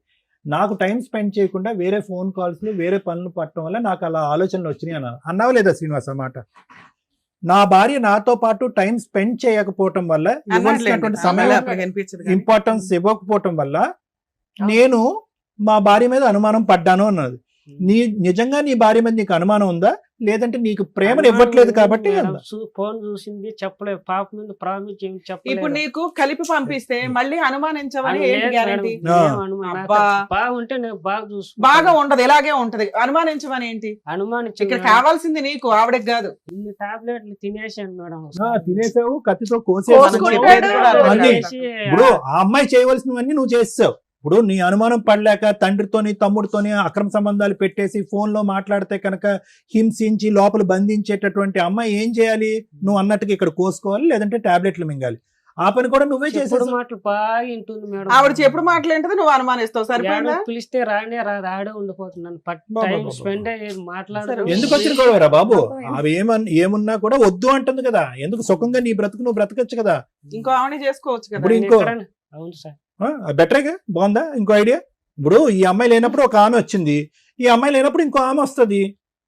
నాకు టైం స్పెండ్ చేయకుండా వేరే ఫోన్ కాల్స్లు వేరే పనులు పట్టడం వల్ల నాకు అలా ఆలోచనలు వచ్చినాయి అన్నాను. అన్నావా లేదా శ్రీనివాస్ అన్నమాట? నా భార్య నాతో పాటు టైం స్పెండ్ చేయకపోవటం వల్ల, ఇవ్వాల్సినటువంటి సమయం ఇంపార్టెన్స్ ఇవ్వకపోవటం వల్ల నేను మా భార్య మీద అనుమానం పడ్డాను అన్నది. నిజంగా నీ భార్య మీద నీకు అనుమానం ఉందా, లేదంటే నీకు ప్రేమను ఇవ్వట్లేదు కాబట్టి? ఫోన్ చూసింది చెప్పలేదు, పాప మీద ప్రామిస్ చెప్పలేదు. ఇప్పుడు నీకు కలిపి పంపిస్తే మళ్ళీ అనుమానించవని అది ఏంటి లేదు గ్యారంటీ? మేడం, ఏం అనుమానం? అబ్బా. బాగుంటే నేను బాగా బాగా ఉండదు, ఇలాగే ఉంటది. అనుమానించమని ఏంటి? అనుమానించి ఇక్కడ కావాల్సింది నీకు, ఆవిడకి కాదు. ఇన్ని టాబ్లెట్లు తినేసాను మేడం. తినేసావు, కత్తితో కోసుకుంటాడు. అన్నీ. ఇప్పుడు ఆ అమ్మాయి చేయవలసినవన్నీ నువ్వు చేసావు. ఇప్పుడు నీ అనుమానం పడలేక తండ్రితోని తమ్ముడితోని అక్రమ సంబంధాలు పెట్టేసి ఫోన్ లో మాట్లాడితే కనుక హింసించి లోపల బంధించేటటువంటి అమ్మాయి ఏం చేయాలి? నువ్వు అన్నట్టుగా ఇక్కడ కోసుకోవాలి, లేదంటే టాబ్లెట్లు మింగాలి. ఆ పని కూడా నువ్వే చేసేది. మాటలు బాగా వింటుంది మేడం. ఆవిడ చెప్పుడు మాట్లాడితే నువ్వు అనుమానిస్తావు, సరిపోయిందా? పిలిస్తే రానే రాదు, ఆడే ఉండిపోతున్నాను. టైం స్పెండ్ అయ్యేది మాట్లాడదు. ఎందుకు వచ్చిన గొడవరా బాబు? అవి ఏమున్నా కూడా వద్దు అంటుంది కదా. ఎందుకు సుఖంగా నీ బ్రతుకు నువ్వు బ్రతకచ్చు కదా. ఇంకో ఆవిడ చేసుకోవచ్చు కదా. ఇప్పుడు ఇంకో అవును సార్, బెటరేగా, బాగుందా? ఇంకో ఐడియా. ఇప్పుడు ఈ అమ్మాయి లేనప్పుడు ఒక ఆమె వచ్చింది, ఈ అమ్మాయి లేనప్పుడు ఇంకో ఆమె వస్తుంది.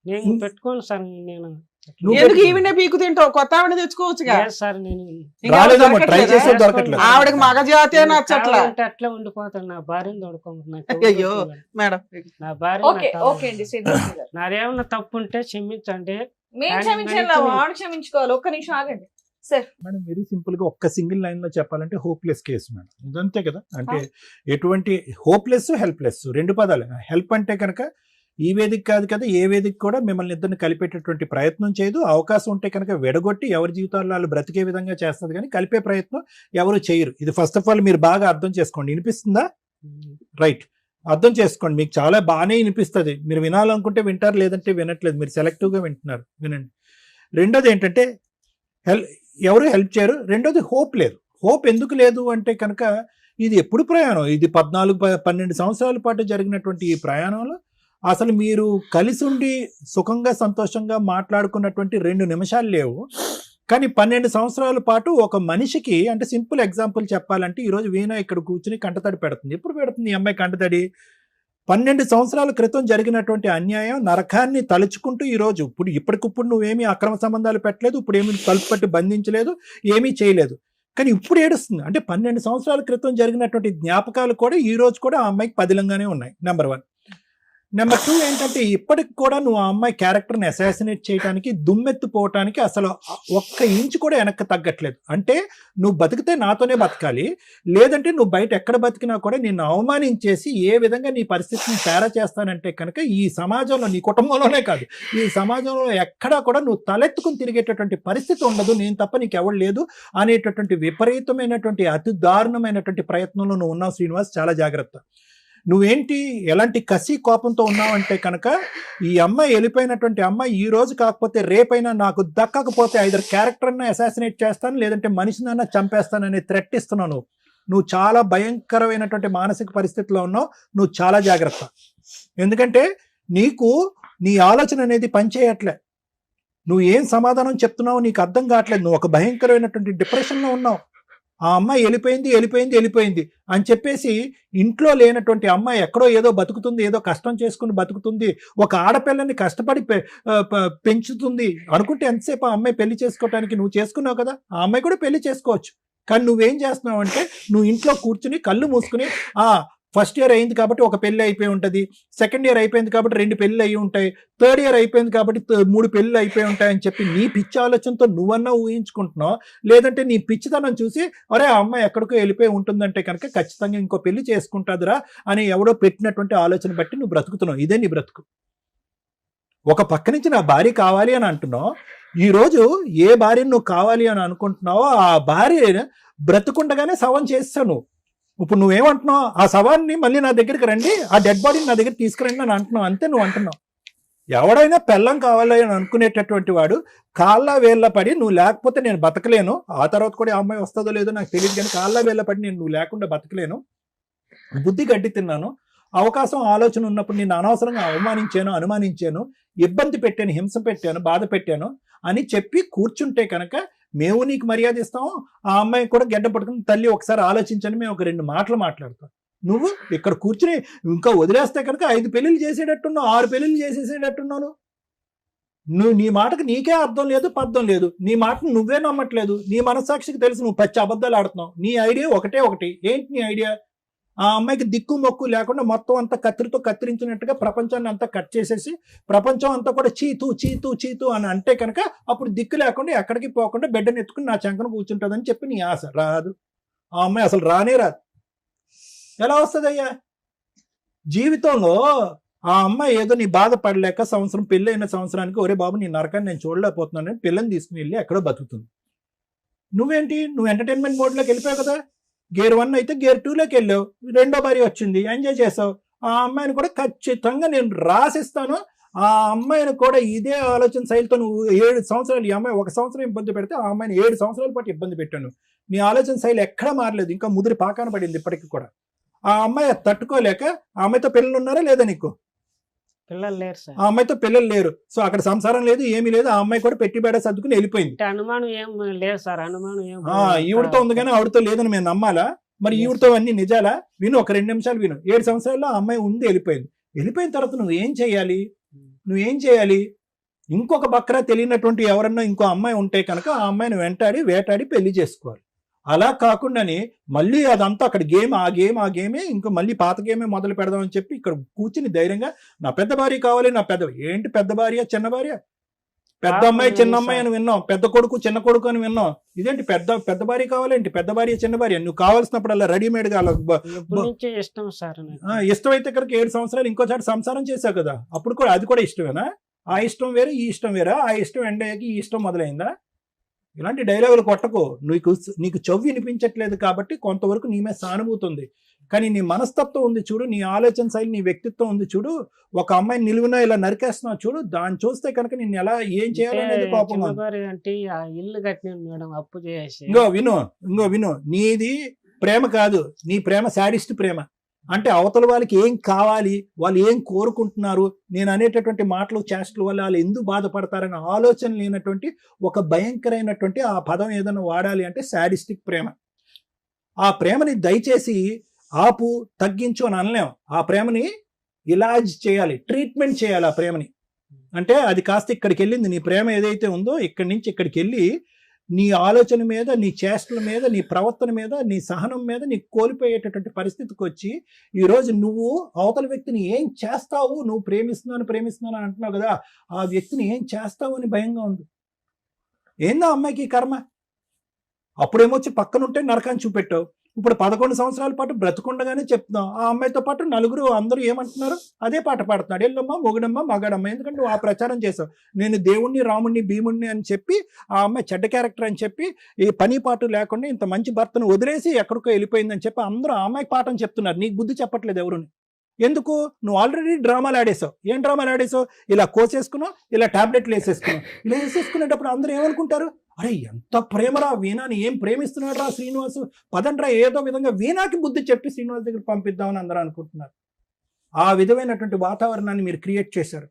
నేను పెట్టుకోను సార్. నేను ఎందుకు ఈవినే పీకు తింటావు? కొత్త ఆవిడ తెచ్చుకోవచ్చుగా. సార్ నేను రాలేదేమో, ట్రై చేసే దొరకట్లేదు. ఆవిడకి మగజాతి నచ్చట్లా. అట్లా ఉండిపోతాను. నా భార్యను తోడుకోమంటున్నా. అయ్యో మేడం, నా భార్య ఓకే అండి శ్రీనివాస్ గారు, నాదేమన్నా తప్పు ఉంటే క్షమించండి. మేము క్షమించాలి, వాడు క్షమించుకోవాలి. ఒక్క నిమిషం ఆగండి సార్. మేడం వెరీ సింపుల్ గా ఒక్క సింగిల్ లైన్ లో చెప్పాలంటే హోప్లెస్ కేసు మేడం. ఇదంతే కదా. అంటే ఎటువంటి హోప్లెస్ హెల్ప్లెస్ రెండు పదాలు. హెల్ప్ అంటే కనుక ఈ వేదిక కాదు కదా, ఏ వేదిక కూడా మిమ్మల్ని ఇద్దరిని కలిపేటటువంటి ప్రయత్నం చేయదు. అవకాశం ఉంటే కనుక విడగొట్టి ఎవరి జీవితాల్లో వాళ్ళు బ్రతికే విధంగా చేస్తుంది, కానీ కలిపే ప్రయత్నం ఎవరు చేయరు. ఇది ఫస్ట్ ఆఫ్ ఆల్ మీరు బాగా అర్థం చేసుకోండి. వినిపిస్తుందా? రైట్, అర్థం చేసుకోండి. మీకు చాలా బాగానే వినిపిస్తుంది. మీరు వినాలనుకుంటే వింటారు, లేదంటే వినట్లేదు. మీరు సెలెక్టివ్గా వింటున్నారు, వినండి. రెండోది ఏంటంటే ఎవరు హెల్ప్ చేయరు. రెండోది హోప్ లేదు. హోప్ ఎందుకు లేదు అంటే కనుక ఇది ఎప్పుడు ప్రయాణం, ఇది 14-12 సంవత్సరాల పాటు జరిగినటువంటి ఈ ప్రయాణంలో అసలు మీరు కలిసి ఉండి సుఖంగా సంతోషంగా మాట్లాడుకున్నటువంటి 2 నిమిషాలు లేవు. కానీ 12 సంవత్సరాల పాటు ఒక మనిషికి, అంటే సింపుల్ ఎగ్జాంపుల్ చెప్పాలంటే ఈరోజు వీణ ఇక్కడ కూర్చుని కంటతడి పెడుతుంది. ఎప్పుడు పెడుతుంది ఈ అమ్మాయి కంటతడి? 12 సంవత్సరాల క్రితం జరిగినటువంటి అన్యాయం నరకాన్ని తలుచుకుంటూ ఈరోజు ఇప్పటికిప్పుడు నువ్వేమీ అక్రమ సంబంధాలు పెట్టలేదు, ఇప్పుడు ఏమీ తలుపు పట్టి బంధించలేదు, ఏమీ చేయలేదు, కానీ ఇప్పుడు ఏడుస్తుంది. అంటే 12 సంవత్సరాల క్రితం జరిగినటువంటి జ్ఞాపకాలు కూడా ఈ రోజు కూడా ఆ అమ్మాయికి పదిలంగానే ఉన్నాయి. నెంబర్ 1. నెంబర్ 2 ఏంటంటే ఇప్పటికి కూడా నువ్వు ఆ అమ్మాయి క్యారెక్టర్ని అసాసినేట్ చేయడానికి, దుమ్మెత్తిపోవటానికి అసలు ఒక్క ఇంచు కూడా వెనక్కి తగ్గట్లేదు. అంటే నువ్వు బతికితే నాతోనే బతకాలి, లేదంటే నువ్వు బయట ఎక్కడ బతికినా కూడా నిన్ను అవమానించేసి ఏ విధంగా నీ పరిస్థితిని తేడా చేస్తానంటే కనుక ఈ సమాజంలో, నీ కుటుంబంలోనే కాదు, ఈ సమాజంలో ఎక్కడా కూడా నువ్వు తలెత్తుకుని తిరిగేటటువంటి పరిస్థితి ఉండదు, నేను తప్ప నీకు ఎవరు లేదు అనేటటువంటి విపరీతమైనటువంటి అతి దారుణమైనటువంటి ప్రయత్నంలో నువ్వు ఉన్నావు శ్రీనివాస్. చాలా జాగ్రత్త. నువ్వేంటి ఎలాంటి కసి కోపంతో ఉన్నావంటే కనుక ఈ అమ్మాయి వెళ్ళిపోయినటువంటి అమ్మాయి ఈ రోజు కాకపోతే రేపైనా నాకు దక్కకపోతే ఐదర్ క్యారెక్టర్ని అసాసినేట్ చేస్తాను, లేదంటే మనిషినైనా చంపేస్తానని థ్రెట్ ఇస్తున్నావు. నువ్వు చాలా భయంకరమైనటువంటి మానసిక పరిస్థితిలో ఉన్నావు. నువ్వు చాలా జాగ్రత్త. ఎందుకంటే నీకు నీ ఆలోచన అనేది పనిచేయట్లే. నువ్వు ఏం సమాధానం చెప్తున్నావు నీకు అర్థం కావట్లేదు. నువ్వు ఒక భయంకరమైనటువంటి డిప్రెషన్లో ఉన్నావు. ఆ అమ్మాయి వెళ్ళిపోయింది అని చెప్పేసి ఇంట్లో లేనటువంటి అమ్మాయి ఎక్కడో ఏదో బతుకుతుంది, ఏదో కష్టం చేసుకుని బతుకుతుంది, ఒక ఆడపిల్లని కష్టపడి పెంచుతుంది అనుకుంటే ఎంతసేపు ఆ అమ్మాయి పెళ్లి చేసుకోవటానికి నువ్వు చేసుకున్నావు కదా, ఆ అమ్మాయి కూడా పెళ్లి చేసుకోవచ్చు. కానీ నువ్వేం చేస్తున్నావు అంటే నువ్వు ఇంట్లో కూర్చుని కళ్ళు మూసుకుని ఫస్ట్ ఇయర్ అయింది కాబట్టి ఒక పెళ్లి అయిపోయి ఉంటుంది, సెకండ్ ఇయర్ అయిపోయింది కాబట్టి 2 పెళ్లి అయి ఉంటాయి, థర్డ్ ఇయర్ అయిపోయింది కాబట్టి 3 పెళ్లి అయిపోయి ఉంటాయి అని చెప్పి నీ పిచ్చి ఆలోచనతో నువ్వన్నా ఊహించుకుంటున్నావు. లేదంటే నీ పిచ్చితనం చూసి అరే ఆ అమ్మాయి ఎక్కడికో వెళ్ళిపోయి ఉంటుందంటే కనుక ఖచ్చితంగా ఇంకో పెళ్లి చేసుకుంటుందిరా అని ఎవడో పెట్టినటువంటి ఆలోచన బట్టి నువ్వు బ్రతుకుతున్నావు. ఇదే నీ బ్రతుకు. ఒక పక్క నుంచి నా భార్య కావాలి అని అంటున్నావు, ఈ రోజు ఏ భార్యను నువ్వు కావాలి అని అనుకుంటున్నావో ఆ భార్య బ్రతుకుండగానే శవం చేస్తాను. ఇప్పుడు నువ్వేమంటున్నావు, ఆ శవాన్ని మళ్ళీ నా దగ్గరికి రండి, ఆ డెడ్ బాడీని నా దగ్గర తీసుకురండి అని అంటున్నావు. అంతే నువ్వు అంటున్నావు. ఎవడైనా పెళ్ళం కావాలి అని అనుకునేటటువంటి వాడు కాళ్ళ వేళ్ళ పడి నువ్వు లేకపోతే నేను బతకలేను, ఆ తర్వాత కూడా ఆ అమ్మాయి వస్తుందో లేదో నాకు తెలియదు కానీ కాళ్ళ వేళ్ళ పడి నేను నువ్వు లేకుండా బతకలేను, బుద్ధి గడ్డి తిన్నాను, అవకాశం ఆలోచన ఉన్నప్పుడు నేను అనవసరంగా అవమానించాను, అనుమానించాను, ఇబ్బంది పెట్టాను, హింస పెట్టాను, బాధ పెట్టాను అని చెప్పి కూర్చుంటే కనుక మేము నీకు మర్యాద ఇస్తాము. ఆ అమ్మాయి కూడా గడ్డ పట్టుకుని తల్లి ఒకసారి ఆలోచించని మేము ఒక 2 మాటలు మాట్లాడతాం. నువ్వు ఇక్కడ కూర్చుని ఇంకా వదిలేస్తే కనుక 5 పెళ్లిళ్ళు చేసేటట్టున్నావు, 6 పెళ్లిళ్ళు చేసేసేటట్టున్నాను. నువ్వు నీ మాటకు నీకే అర్థం లేదు, పర్థం లేదు, నీ మాటను నువ్వే నమ్మట్లేదు, నీ మనస్సాక్షికి తెలుసు నువ్వు పచ్చి అబద్ధాలు ఆడుతున్నావు. నీ ఐడియా ఒకటి. ఏంటి నీ ఐడియా? ఆ అమ్మాయికి దిక్కు మొక్కు లేకుండా మొత్తం అంతా కత్తిరితో కత్తిరించినట్టుగా ప్రపంచాన్ని అంతా కట్ చేసేసి ప్రపంచం అంతా కూడా చీతూ చీతూ చీతూ అని అంటే కనుక అప్పుడు దిక్కు లేకుండా ఎక్కడికి పోకుండా బిడ్డను ఎత్తుకుని నా చంకన కూర్చుంటుందని చెప్పి నీ ఆశ. రాదు. ఆ అమ్మాయి అసలు రానే రాదు. ఎలా వస్తుందయ్యా? జీవితంలో ఆ అమ్మాయి ఏదో నీ బాధపడలేక సంవత్సరం పెళ్ళి అయిన సంవత్సరానికి ఒరే బాబు నీ నరకాన్ని నేను చూడలేకపోతున్నాను పిల్లని తీసుకుని వెళ్ళి ఎక్కడో బతుకుతుంది. నువ్వేంటి, నువ్వు ఎంటర్టైన్మెంట్ మోడ్లోకి వెళ్ళిపోయావు కదా. గేర్ 1 అయితే గేర్ 2లోకి వెళ్ళావు, 2వ భార్య వచ్చింది, ఎంజాయ్ చేసావు. ఆ అమ్మాయిని కూడా ఖచ్చితంగా నేను రాసిస్తాను. ఆ అమ్మాయిని కూడా ఇదే ఆలోచన శైలితో నువ్వు 7 సంవత్సరాలు, ఈ అమ్మాయి 1 సంవత్సరం ఇబ్బంది పెడితే ఆ అమ్మాయిని 7 సంవత్సరాల పాటు ఇబ్బంది పెట్టాను. నీ ఆలోచన శైలి ఎక్కడా మారలేదు, ఇంకా ముదిరి పాకాన పడింది ఇప్పటికి కూడా. ఆ అమ్మాయి తట్టుకోలేక ఆ అమ్మాయితో పిల్లలు ఉన్నారా లేదా నీకు? పిల్లలు లేరు సార్. ఆ అమ్మాయితో పిల్లలు లేరు, సో అక్కడ సంసారం లేదు, ఏమీ లేదు. ఆ అమ్మాయి కూడా పెట్టి బేడ సర్దుకుని వెళ్ళిపోయింది. అనుమానం ఏం లేదు సార్, అనుమానం ఏం ఈవిడతో ఉంది కానీ ఆవిడతో లేదని మేము నమ్మాలా? మరి ఈవిడతో అన్ని నిజాలా? విను, ఒక 2 నిమిషాలు విను. 7 సంవత్సరాల్లో ఆ అమ్మాయి ఉంది, వెళ్ళిపోయింది. వెళ్ళిపోయిన తర్వాత నువ్వేం చేయాలి? ఇంకొక బక్రా తెలియనటువంటి ఎవరన్నా ఇంకో అమ్మాయి ఉంటే కనుక ఆ అమ్మాయిని వేటాడి పెళ్లి చేసుకోవాలి. అలా కాకుండానే మళ్ళీ అదంతా అక్కడ ఆ గేమే ఇంకా మళ్ళీ పాత గేమే మొదలు పెడదామని చెప్పి ఇక్కడ కూర్చుని ధైర్యంగా నా పెద్ద భార్య కావాలి, నా ఏంటి పెద్ద భార్య చిన్న భార్య? పెద్ద అమ్మాయి చిన్న అమ్మాయి అని విన్నాం, పెద్ద కొడుకు చిన్న కొడుకు అని విన్నాం. ఇదేంటి పెద్ద భార్య కావాలేంటి? పెద్ద భార్య చిన్న భార్య నువ్వు కావాల్సినప్పుడు అలా రెడీమేడ్ గా ఇష్టం సార్. ఇష్టమైతే కనుక 7 సంవత్సరాలు ఇంకోసారి సంసారం చేశావు కదా, అప్పుడు కూడా అది కూడా ఇష్టమేనా? ఆ ఇష్టం వేరే, ఈ ఇష్టం వేరా? ఆ ఇష్టం ఎండయ్యాకి ఈ ఇష్టం మొదలైందా? ఇలాంటి డైలాగులు కొట్టకు. నీకు చెవి వినిపించట్లేదు కాబట్టి కొంతవరకు నీ మీద సానుభూతి ఉంది, కానీ నీ మనస్తత్వం ఉంది చూడు, నీ ఆలోచన శైలి, నీ వ్యక్తిత్వం ఉంది చూడు. ఒక అమ్మాయిని నిలువునా ఇలా నరికేస్తున్నావు చూడు, దాన్ని చూస్తే కనుక నిన్ను ఎలా ఏం చేయాలనేది కోపం. అంటే ఇల్లు కట్టిన మేడం అప్పు చేసి. ఇంకో విను, నీది ప్రేమ కాదు, నీ ప్రేమ శాడిస్ట్ ప్రేమ. అంటే అవతల వాళ్ళకి ఏం కావాలి, వాళ్ళు ఏం కోరుకుంటున్నారు, నేను అనేటటువంటి మాటలు చేష్టల వల్ల వాళ్ళు ఎందుకు బాధపడతారనే ఆలోచన లేనటువంటి ఒక భయంకరమైనటువంటి ఆ పదం ఏదైనా వాడాలి అంటే శాడిస్టిక్ ప్రేమ. ఆ ప్రేమని దయచేసి ఆపు, తగ్గించు అని అనలేం. ఆ ప్రేమని ఇలాజ్ చేయాలి, ట్రీట్మెంట్ చేయాలి ఆ ప్రేమని. అంటే అది కాస్త ఇక్కడికి వెళ్ళింది, నీ ప్రేమ ఏదైతే ఉందో ఇక్కడి నుంచి ఇక్కడికి వెళ్ళి నీ ఆలోచన మీద, నీ చేష్టల మీద, నీ ప్రవర్తన మీద, నీ సహనం మీద నీ కోల్పోయేటటువంటి పరిస్థితికి వచ్చి ఈరోజు నువ్వు అవతల వ్యక్తిని ఏం చేస్తావు, నువ్వు ప్రేమిస్తున్నాను అంటున్నావు కదా, ఆ వ్యక్తిని ఏం చేస్తావు అని భయంగా ఉంది. ఏందో అమ్మాయికి కర్మ. అప్పుడేమొచ్చి పక్కనుంటే నరకాన్ని చూపెట్టావు, ఇప్పుడు 11 సంవత్సరాల పాటు బ్రతుకుండగానే చెప్తున్నావు. ఆ అమ్మాయితో పాటు నలుగురు అందరూ ఏమంటున్నారు, అదే పాట పాడుతున్నాడు, ఎల్లమ్మ మొగుడమ్మ మగాడమ్మ. ఎందుకంటే నువ్వు ఆ ప్రచారం చేసావు, నేను దేవుణ్ణి రాముణ్ణి భీముణ్ణి అని చెప్పి ఆ అమ్మాయి చెడ్డ క్యారెక్టర్ అని చెప్పి ఈ పని పాటు లేకుండా ఇంత మంచి భర్తను వదిలేసి ఎక్కడికో వెళ్ళిపోయిందని చెప్పి అందరూ ఆ అమ్మాయికి పాఠం చెప్తున్నారు. నీకు బుద్ధి చెప్పట్లేదు ఎవరుని. ఎందుకు? నువ్వు ఆల్రెడీ డ్రామాలు ఆడేసావు. ఏం డ్రామాలు ఆడేసావు? ఇలా కోసేసుకున్నావు, ఇలా టాబ్లెట్లు వేసేసుకున్నావు. ఇలా వేసేసుకునేటప్పుడు అందరూ ఏమనుకుంటారు, అరే ఎంత ప్రేమరా వీణాని, ఏం ప్రేమిస్తున్నాడు రా శ్రీనివాసు, పదండ్రా ఏదో విధంగా వీణాకి బుద్ధి చెప్పి శ్రీనివాస్ దగ్గర పంపిద్దామని అందరూ అనుకుంటున్నారు. ఆ విధమైనటువంటి వాతావరణాన్ని మీరు క్రియేట్ చేశారు.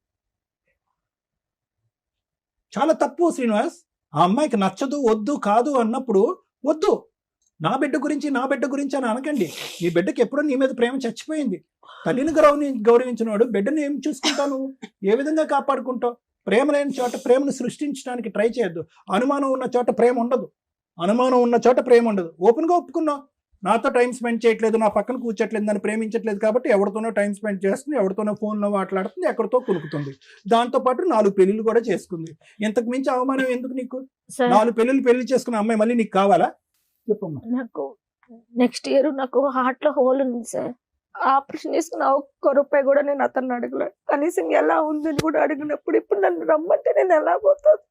చాలా తప్పు శ్రీనివాస్. ఆ అమ్మాయికి నచ్చదు, వద్దు, కాదు అన్నప్పుడు వద్దు. నా బిడ్డ గురించి అని అనకండి. నీ బిడ్డకి ఎప్పుడో నీ మీద ప్రేమ చచ్చిపోయింది. తల్లిని గౌరవించినవాడు బిడ్డను ఏం చూసుకుంటావు, ఏ విధంగా కాపాడుకుంటావు? ప్రేమ లేని చోట ప్రేమను సృష్టించడానికి ట్రై చేయొద్దు. అనుమానం ఉన్న చోట ప్రేమ ఉండదు. ఓపెన్గా ఒప్పుకున్నావు. నాతో టైం స్పెండ్ చేయట్లేదు, నా పక్కన కూర్చోట్లేదు, నన్ను ప్రేమించట్లేదు కాబట్టి ఎవరితోనో టైం స్పెండ్ చేస్తుంది, ఎవరితోనో ఫోన్లో మాట్లాడుతుంది, ఎక్కడితో కులుకుతుంది. దాంతోపాటు 4 పెళ్లిళ్ళు కూడా చేసుకుంది. ఇంతకు మించి అవమానం ఎందుకు నీకు? సార్ 4 పెళ్లి చేసుకున్న అమ్మాయి మళ్ళీ నీకు కావాలా? చెప్పమ్మా. నాకు నెక్స్ట్ ఇయర్ నాకు హార్ట్ లో హోల్ ఉంది సార్. ఆపరేషన్ చేసుకున్న ఒక్క రూపాయి కూడా నేను అతన్ని అడగలేదు. కనీసం ఎలా ఉందని కూడా అడిగినప్పుడు ఇప్పుడు నన్ను రమ్మంటే నేను ఎలా పోతాను?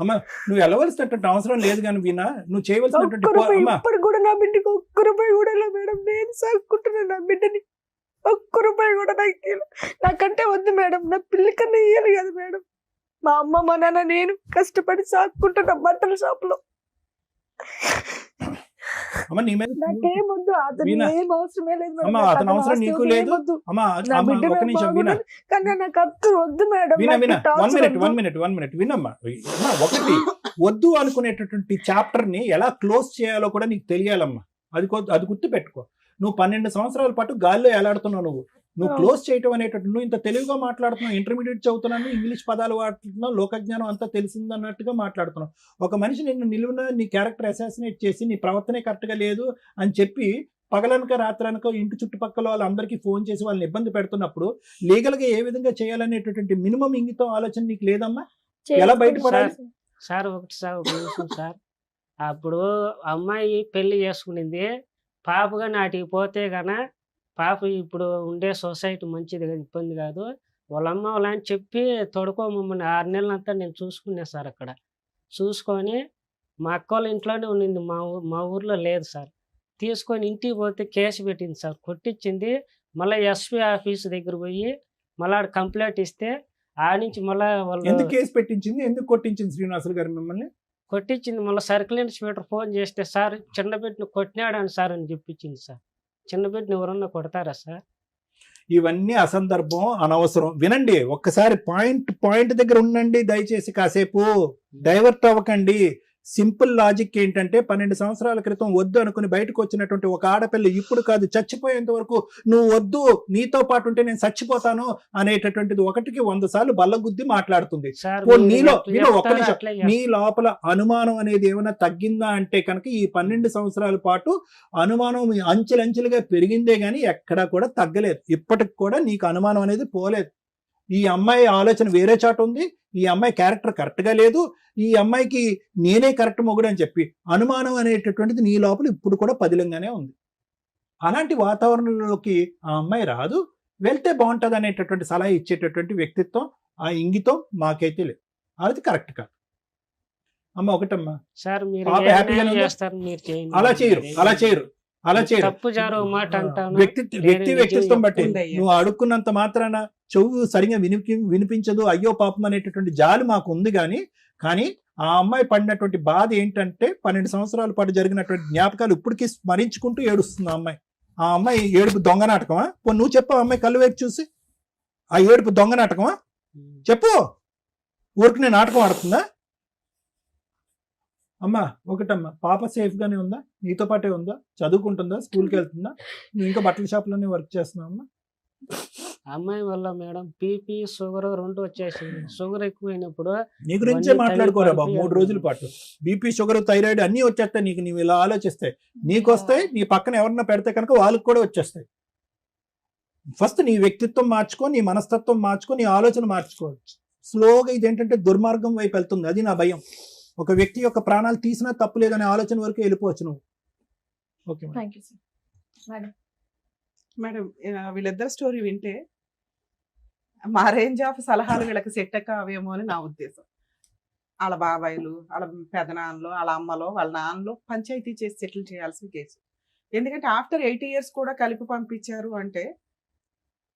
అమ్మా నువ్వు వెళ్ళవలసినటువంటి అవసరం లేదు కానీ వీణా, నువ్వు చేయవలసినటువంటి ఒక్క రూపాయి అమ్మా ఇప్పుడు కూడా నా బిడ్డకి ఒక్క రూపాయి కూడా ఇలా మేడం. నేను సాగుకుంటున్నాను నా బిడ్డని. ఒక్క రూపాయి కూడా నాకు ఇయ్యలేదు. నాకంటే వద్దు మేడం, నా పిల్లి కన్నా ఇయ్యాలి కదా మేడం. మా అమ్మ మా నాన్న నేను కష్టపడి సాగుకుంటున్నా బట్టల షాప్ లో. అమ్మ నీ మీద నాకేం వద్దు, అతను వీణా, ఏం అవసరమే లేదు మేడం. అమ్మా నాకు అతని అవసరం అతని నీకు ఆస్తి లేదు. ఏం వద్దు. అమ్మా నా అమ్మా బిడ్డ ఒక నాకు నిమిషం వీణా, బాగుండాలి. కానీ నాకు అత్తు వద్దు మేడం. వినా నాకు వినా ఈ టార్చర్ వద్దు. వన్ మినిట్ వినమ్మా. అమ్మా, ఒకటి వద్దు అనుకునేటటువంటి చాప్టర్ ని ఎలా క్లోజ్ చేయాలో కూడా నీకు తెలియాలమ్మా. అది గుర్తు పెట్టుకో. నువ్వు 12 సంవత్సరాల పాటు గాల్లో ఎలాడుతున్నావు. నువ్వు క్లోజ్ చేయటం అనేటట్టు నువ్వు ఇంత తెలుగుగా మాట్లాడుతున్నావు, ఇంటర్మీడియట్ చదువుతున్నాను, ఇంగ్లీష్ పదాలు వాడుతున్నావు, లోకజ్ఞానం అంతా తెలిసిందన్నట్టుగా మాట్లాడుతున్నావు. ఒక మనిషి నిన్ను నిలువున నీ క్యారెక్టర్ అసాసినేట్ చేసి నీ ప్రవర్తనే కరెక్ట్గా లేదు అని చెప్పి పగలనక రాత్రనక ఇంటి చుట్టుపక్కల వాళ్ళందరికీ ఫోన్ చేసి వాళ్ళని ఇబ్బంది పెడుతున్నప్పుడు లీగల్గా ఏ విధంగా చేయాలనేటటువంటి మినిమం ఇంగితం ఆలోచన నీకు లేదమ్మా? ఎలా బయటపడాలి? సార్ ఒక నిమిషం సార్. అప్పుడు అమ్మాయి పెళ్లి చేసుకునింది, పాపగా నాటికి పోతే గన పాప ఇప్పుడు ఉండే సొసైటీ మంచిది కాదు, ఇబ్బంది కాదు. వాళ్ళ అమ్మ వాళ్ళని చెప్పి తొడుకోమమ్మని 6 నెలలంతా నేను చూసుకున్నా సార్. అక్కడ చూసుకొని మా అక్క వాళ్ళ ఇంట్లోనే ఉండింది, మా ఊర్లో లేదు సార్. తీసుకొని ఇంటికి పోతే కేసు పెట్టింది సార్, కొట్టించింది. మళ్ళీ ఎస్పీ ఆఫీస్ దగ్గర పోయి మళ్ళీ ఆడ కంప్లైంట్ ఇస్తే ఆ నుంచి మళ్ళీ వాళ్ళు ఎందుకు కేసు పెట్టించింది, ఎందుకు కొట్టించింది శ్రీనివాసులు గారు మిమ్మల్ని? కొట్టించింది. మళ్ళీ సర్కిల్ ఇన్స్పెక్టర్ ఫోన్ చేస్తే సార్ చిన్న బిడ్డను కొట్టినాడని సార్ అని చెప్పించింది సార్. చిన్న బిడ్డను ఎవరన్నా కొడతారా సార్? ఇవన్నీ అసందర్భం, అనవసరం. వినండి ఒక్కసారి, పాయింట్ దగ్గర ఉండండి దయచేసి. కాసేపు డైవర్ట్ అవ్వకండి. సింపుల్ లాజిక్ ఏంటంటే 12 సంవత్సరాల క్రితం వద్దు అనుకుని బయటకు వచ్చినటువంటి ఒక ఆడపిల్ల ఇప్పుడు కాదు చచ్చిపోయేంత వరకు నువ్వు వద్దు, నీతో పాటు ఉంటే నేను చచ్చిపోతాను అనేటటువంటిది 1కి 100 సార్లు బల్లగుద్ది మాట్లాడుతుంది. సార్ నీలో ఒక్క నిమిషం, నీ లోపల అనుమానం అనేది ఏమైనా తగ్గిందా అంటే కనుక ఈ 12 సంవత్సరాల పాటు అనుమానం అంచెలంచెలుగా పెరిగిందే గానీ ఎక్కడా కూడా తగ్గలేదు. ఇప్పటికి కూడా నీకు అనుమానం అనేది పోలేదు. ఈ అమ్మాయి ఆలోచన వేరే చాటు ఉంది, ఈ అమ్మాయి క్యారెక్టర్ కరెక్ట్గా లేదు, ఈ అమ్మాయికి నేనే కరెక్ట్ మొగుడు అని చెప్పి అనుమానం అనేటటువంటిది నీ లోపల ఇప్పుడు కూడా పదిలంగానే ఉంది. అలాంటి వాతావరణంలోకి ఆ అమ్మాయి రాదు, వెళ్తే బాగుంటుంది అనేటటువంటి సలహా ఇచ్చేటటువంటి వ్యక్తిత్వం, ఆ ఇంగితం మాకైతే లేదు. అది కరెక్ట్ కాదు అమ్మ. ఒకటమ్మా సార్ మీరు పాప ఏ హ్యాపీగానే న్యాయం ఉందా? చేస్తారు? మీరు చేయండి. అలా చేయరు. తప్పు జారు మాట అంటాను. వ్యక్తి వ్యక్తిత్వం బట్టి ఉందయ్యా. నువ్వు అడుక్కున్నంత మాత్రాన చెవు సరిగా వినిపించదు, అయ్యో పాపం అనేటటువంటి జాలి మాకు ఉంది. కానీ ఆ అమ్మాయి పడినటువంటి బాధ ఏంటంటే 12 సంవత్సరాల పాటు జరిగినటువంటి జ్ఞాపకాలు ఇప్పటికీ స్మరించుకుంటూ ఏడుస్తుంది ఆ అమ్మాయి. ఆ అమ్మాయి ఏడుపు దొంగ నాటకమా? నువ్వు చెప్పు, ఆ అమ్మాయి కళ్ళు వైపు చూసి ఆ ఏడుపు దొంగ నాటకమా చెప్పు. ఊరికి నేను నాటకం ఆడుతుందా? అమ్మా ఒకటమ్మా, పాప సేఫ్ గానే ఉందా? నీతో పాటే ఉందా? చదువుకుంటుందా? స్కూల్కి వెళ్తుందా? నువ్వు ఇంకా బట్టల షాప్లోనే వర్క్ చేస్తున్నావు అమ్మా? అమ్మాయి వల్ల మేడం బీపీ షుగర్ 2 వచ్చేసింది. షుగర్ ఎక్కువైనప్పుడు నీ గురించే మాట్లాడుకోరా బాబు 3 రోజుల పాటు. బీపీ షుగర్ థైరాయిడ్ అన్నీ వచ్చేస్తాయి నీకు. నీవు ఇలా ఆలోచిస్తాయి, నీకు వస్తాయి, నీ పక్కన ఎవరన్నా పెడితే కనుక వాళ్ళకి కూడా వచ్చేస్తాయి. ఫస్ట్ నీ వ్యక్తిత్వం మార్చుకో, నీ మనస్తత్వం మార్చుకో, నీ ఆలోచన మార్చుకో. స్లోగా ఇదేంటంటే దుర్మార్గం వైపు వెళ్తుంది. అది నా భయం. ఒక వ్యక్తి యొక్క ప్రాణాలు తీసినా తప్పు లేదనే ఆలోచన వరకు వెళ్ళిపోవచ్చు నువ్వు. Okay thank you sir. Madam వీళ్ళిద్దరు స్టోరీ వింటే మా రేంజ్ ఆఫ్ సలహాలు వీళ్ళకి సెట్ కావేమో అని నా ఉద్దేశం. వాళ్ళ బాబాయిలు, వాళ్ళ పెదనాన్నలు, వాళ్ళ అమ్మలో, వాళ్ళ నాన్నలో పంచాయతీ చేసి సెటిల్ చేయాల్సిన కేసు. ఎందుకంటే ఆఫ్టర్ 8 years కూడా కలిపి పంపించారు అంటే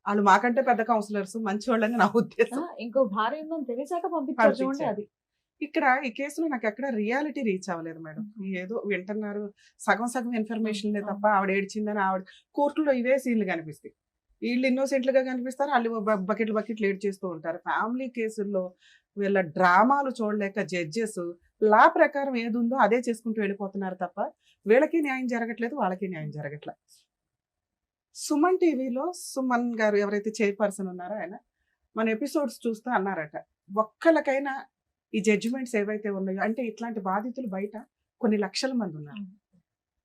వాళ్ళు మాకంటే పెద్ద కౌన్సిలర్స్, మంచి వాళ్ళని నా ఉద్దేశం. ఇంకో భార్య ఉందని తెలిసాక పంపించారు చూడండి. అది ఇక్కడ ఈ కేసులో నాకు ఎక్కడ రియాలిటీ రీచ్ అవ్వలేదు మేడం. ఏదో వింటున్నారు, సగం ఇన్ఫర్మేషన్ తప్ప ఆవిడ ఏడ్చిందని ఆవిడ కోర్టులో ఇవే సీన్లు కనిపిస్తాయి. వీళ్ళు ఇన్నోసెంట్లుగా కనిపిస్తారు, వాళ్ళు బకెట్లు ఏడ్ చేస్తూ ఉంటారు. ఫ్యామిలీ కేసుల్లో వీళ్ళ డ్రామాలు చూడలేక జడ్జెస్ లా ప్రకారం ఏది ఉందో అదే చేసుకుంటూ వెళ్ళిపోతున్నారు తప్ప వీళ్ళకి న్యాయం జరగట్లేదు, వాళ్ళకి న్యాయం జరగట్లేదు. సుమన్ టీవీలో సుమన్ గారు ఎవరైతే చైర్పర్సన్ ఉన్నారో ఆయన మన ఎపిసోడ్స్ చూస్తూ అన్నారట, ఒక్కళ్ళకైనా ఈ జడ్జిమెంట్స్ ఏవైతే ఉన్నాయో, అంటే ఇట్లాంటి బాధితులు బయట కొన్ని లక్షల మంది ఉన్నారు,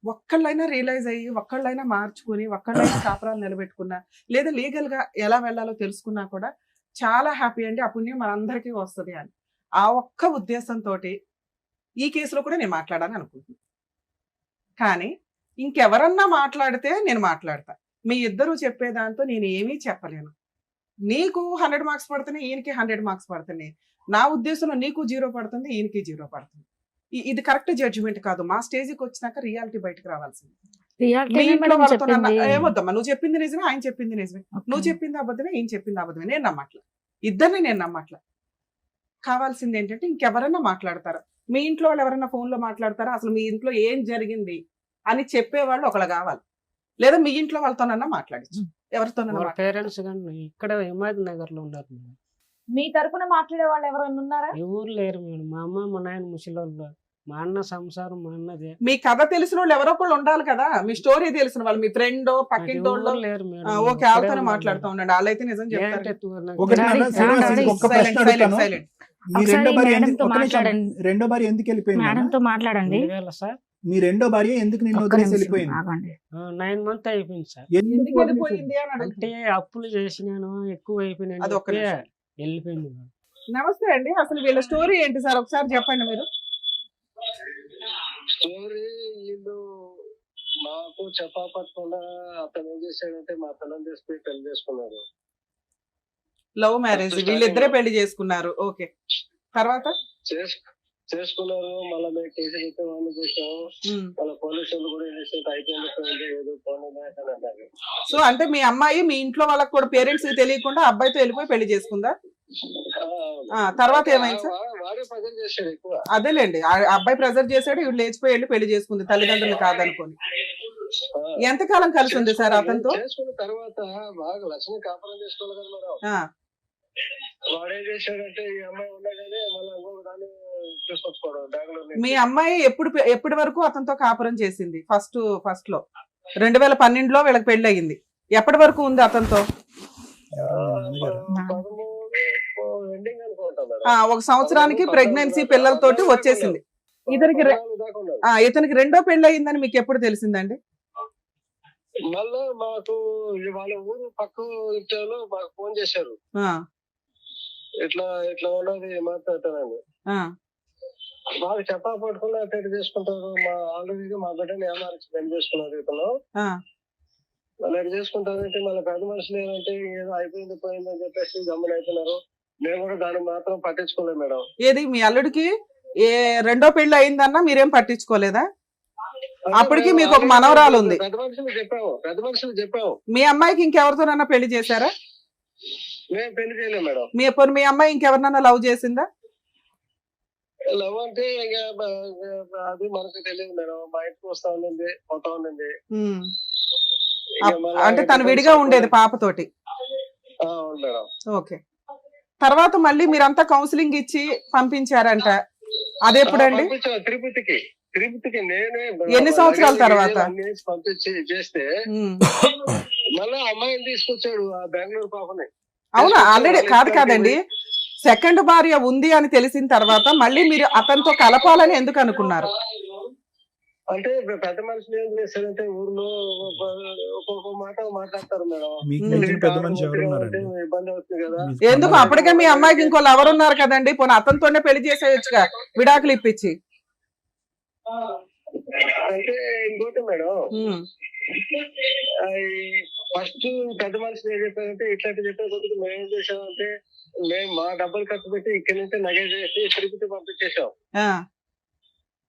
ఒక్కళ్ళైనా రియలైజ్ అయ్యి ఒక్కళ్ళైనా మార్చుకుని ఒక్కళ్ళైనా కాపురాలు నిలబెట్టుకున్నా లేదా లీగల్ గా ఎలా వెళ్ళాలో తెలుసుకున్నా కూడా చాలా హ్యాపీ అండి. ఆ పుణ్యం మనందరికీ వస్తుంది అని ఆ ఒక్క ఉద్దేశంతో ఈ కేసులో కూడా నేను మాట్లాడాలని అనుకుంటున్నాను. కానీ ఇంకెవరన్నా మాట్లాడితే నేను మాట్లాడతా. మీ ఇద్దరు చెప్పేదాంతో నేను ఏమీ చెప్పలేను. నీకు 100 మార్క్స్ పడుతున్నాయి, ఈయనకి 100 మార్క్స్ పడుతున్నాయి. నా ఉద్దేశంలో నీకు 0 పడుతుంది, ఈయనకి 0 పడుతుంది. ఇది కరెక్ట్ జడ్జిమెంట్ కాదు. మా స్టేజ్కి వచ్చినాక రియాలిటీ బయటకు రావాల్సింది. మీ ఇంట్లో వాళ్ళతో ఏమొద్దమ్మా, నువ్వు చెప్పింది నిజమే, ఆయన చెప్పింది నిజమే, నువ్వు చెప్పింది అబద్ధమే, ఈయన చెప్పింది అబద్ధమే. నేను నమ్మట్లా, ఇద్దరిని నేను నమ్మట్లా. కావాల్సింది ఏంటంటే ఇంకెవరన్నా మాట్లాడతారా, మీ ఇంట్లో వాళ్ళు ఎవరైనా ఫోన్లో మాట్లాడతారా, అసలు మీ ఇంట్లో ఏం జరిగింది అని చెప్పేవాళ్ళు ఒకళ్ళు కావాలి. లేదా మీ ఇంట్లో వాళ్ళతోనన్నా మాట్లాడచ్చు, ఎవరితోనన్నా పేరెంట్స్ కానీ ఇక్కడ హిమాయత్ నగర్ లో ఉన్నారు మేడం. మీ తరపున మాట్లాడే వాళ్ళు ఎవరైనా ఉన్నారా? ఎవరు లేరు మేడం. మా అమ్మ మా నాయన ముసలోళ్ళు, మా అన్న సంసారం మా అన్నదే. మీ కథ తెలిసిన వాళ్ళు ఎవరో ఒకళ్ళు ఉండాలి కదా, మీ స్టోరీ తెలిసిన వాళ్ళు, మీ ఫ్రెండ్ పక్కింటోళ్ళు. లేరు మేడం. ఓకే, వాళ్ళతోనే మాట్లాడుతూ ఉండండి, వాళ్ళైతే నిజం చెప్తారు. ఒకటి నాన్న, శ్రీనివాస్, ఒక్క ప్రశ్న అడుగుతాను. మీ రెండో భార్య మేడంతో ఒక్క నిమిషం, మాట్లాడండి. రెండో భార్య ఎందుకు వెళ్ళిపోయింది నాన్న? మేడంతో మాట్లాడండి. 2000 సార్. మీ రెండో భార్య ఎందుకు నిన్ను ఒక్క వదిలేసి నిమిషం వెళ్ళిపోయింది? ఆగండి. 9 months అయిపోయింది సార్. ఎందుకు వెళ్ళిపోయింది అని అడుగుతున్నా. అంటే అప్పులు చేసినాను, ఎక్కువ అయిపోయినాను, అది ఒక్క నిమిషం. వెళ్ళిపోయింది మేడం. నమస్తే అండి, అసలు వీళ్ళ స్టోరీ ఏంటి సార్ ఒకసారి చెప్పండి మీరు. స్టోరీ వీళ్ళు మాకు చెప్పకుండా అతను ఏం చేశాడంటే మా పిల్లలు తీసుకుని పెళ్లి చేసుకున్నారు. లవ్ మ్యారేజ్, వీళ్ళిద్దరే పెళ్లి చేసుకున్నారు. ఓకే, తర్వాత చేసుకున్నారు. మళ్ళీ మేము కేసు పెట్టి వాళ్ళు చేసాము. మళ్ళీ పోలీసులు కూడా అయిపోయింది ఏదో పోనీ అంటారు. సో అంటే మీ అమ్మాయి మీ ఇంట్లో వాళ్ళకి కూడా పేరెంట్స్ తెలియకుండా అబ్బాయితో వెళ్ళిపోయి పెళ్లి చేసుకుందా? తర్వాత ఏమైంది సార్? వాడే ప్రెజర్ చేశాడు ఎక్కువ. అదేలేండి, ఆ అబ్బాయి ప్రెజర్ చేశాడు, ఇవి లేచిపోయి వెళ్ళి పెళ్లి చేసుకుంది తల్లిదండ్రులు కాదనుకోని. ఎంతకాలం కలిసి ఉంది సార్ అతనితో? చేసుకున్న తర్వాత బాగా లక్ష్మి కాపురం చేసుకోవాలి కదా మేడం. వాడేం చేశాడంటే ఈ అమ్మాయి ఉండగానే మళ్ళీ ఇంకొక దాన్ని తీసుకొచ్చుకోవడం బెంగళూరు. మీ అమ్మాయి ఎప్పటి వరకు అతనితో కాపురం చేసింది? ఫస్ట్ లో 2012లో వీళ్ళకి పెళ్లి అయ్యింది. ఎప్పటి వరకు ఉంది అతనితో? 13 ఎండింగ్ అనుకుంటా. 1 సంవత్సరానికి ప్రెగ్నెన్సీ పిల్లలతోటి వచ్చేసింది. ఇతనికి రెండో పెళ్లి అయ్యిందని మీకు ఎప్పుడు తెలిసిందండి? మళ్ళా మాకు వాళ్ళ ఊరు పక్క ఇంట్లో మాకు ఫోన్ చేశారు, ఇట్లా ఇట్లా ఉన్నది మాట్లాడతానని. మాకు చెప్పా పట్టుకుని అటెండ్ చేసుకుంటారు. మా ఆల్రెడీ మా బిడ్డని ఏమార్చి పెళ్లి చేసుకున్నారు ఇతను. మళ్ళీ ఎటు చేసుకుంటారంటే మళ్ళీ పెద్ద మనుషులు ఏంటంటే ఏదో అయిపోయింది పోయిందని చెప్పేసి గమ్మని అవుతున్నారు. మేము కూడా దాన్ని మాత్రం పట్టించుకోలేదు మేడం. ఏది మీ అల్లుడికి రెండో పెళ్లి అయిందన్నా మీరేం పట్టించుకోలేదా? అప్పటికి మీకు ఒక మనవరాలు ఉంది. పెద్ద మనుషులు చెప్పాము. మీ అమ్మాయికి ఇంకెవరితోనన్నా పెళ్లి చేశారా? మేము పెళ్లి చేయలేము మేడం. మీ అమ్మాయి ఇంకెవరినన్నా లవ్ చేసిందా? లవ్ అంటే అది మనకు తెలియదు మేడం. మా ఇంటికి వస్తా ఉండింది, పోతా ఉండింది. అంటే తను విడిగా ఉండేది పాపతోటి. మేడం. ఓకే, తర్వాత మళ్ళీ మీరంతా కౌన్సిలింగ్ ఇచ్చి పంపించారంట, అదెప్పుడండి? తిరుపతికి నేనే. ఎన్ని సంవత్సరాల తర్వాత పంపించి చేస్తే మళ్ళీ అమ్మాయిని తీసుకొచ్చాడు, ఆ బెంగళూరు పాపని. అవునా? ఆల్రెడీ కాదండి, సెకండ్ భార్య ఉంది అని తెలిసిన తర్వాత మళ్ళీ మీరు అతనితో కలపాలని ఎందుకు అనుకున్నారు? అంటే పెద్ద మనుషులు ఏం చేస్తారంటే ఊర్లో ఒక్కొక్క మాట మాట్లాడతారు మేడం. ఇబ్బంది అవుతుంది కదా. ఎందుకు? అప్పటికే మీ అమ్మాయికి ఇంకో లవర్ ఉన్నారు కదండి, పోనీ అతనితోనే పెళ్లి చేసేయచ్చుగా, విడాకులు ఇప్పించి. అంటే ఇంకోటి మేడం, ఫస్ట్ పెద్ద మనుషులు ఏం చెప్పారంటే ఇట్లాంటి చెప్పే కొద్దిగా మేము ఏం చేసామంటే మేము మా డబ్బులు ఖర్చు పెట్టి ఇక్కడి నుంచి నగ చేసి తిరుపతి పంపించేసాం.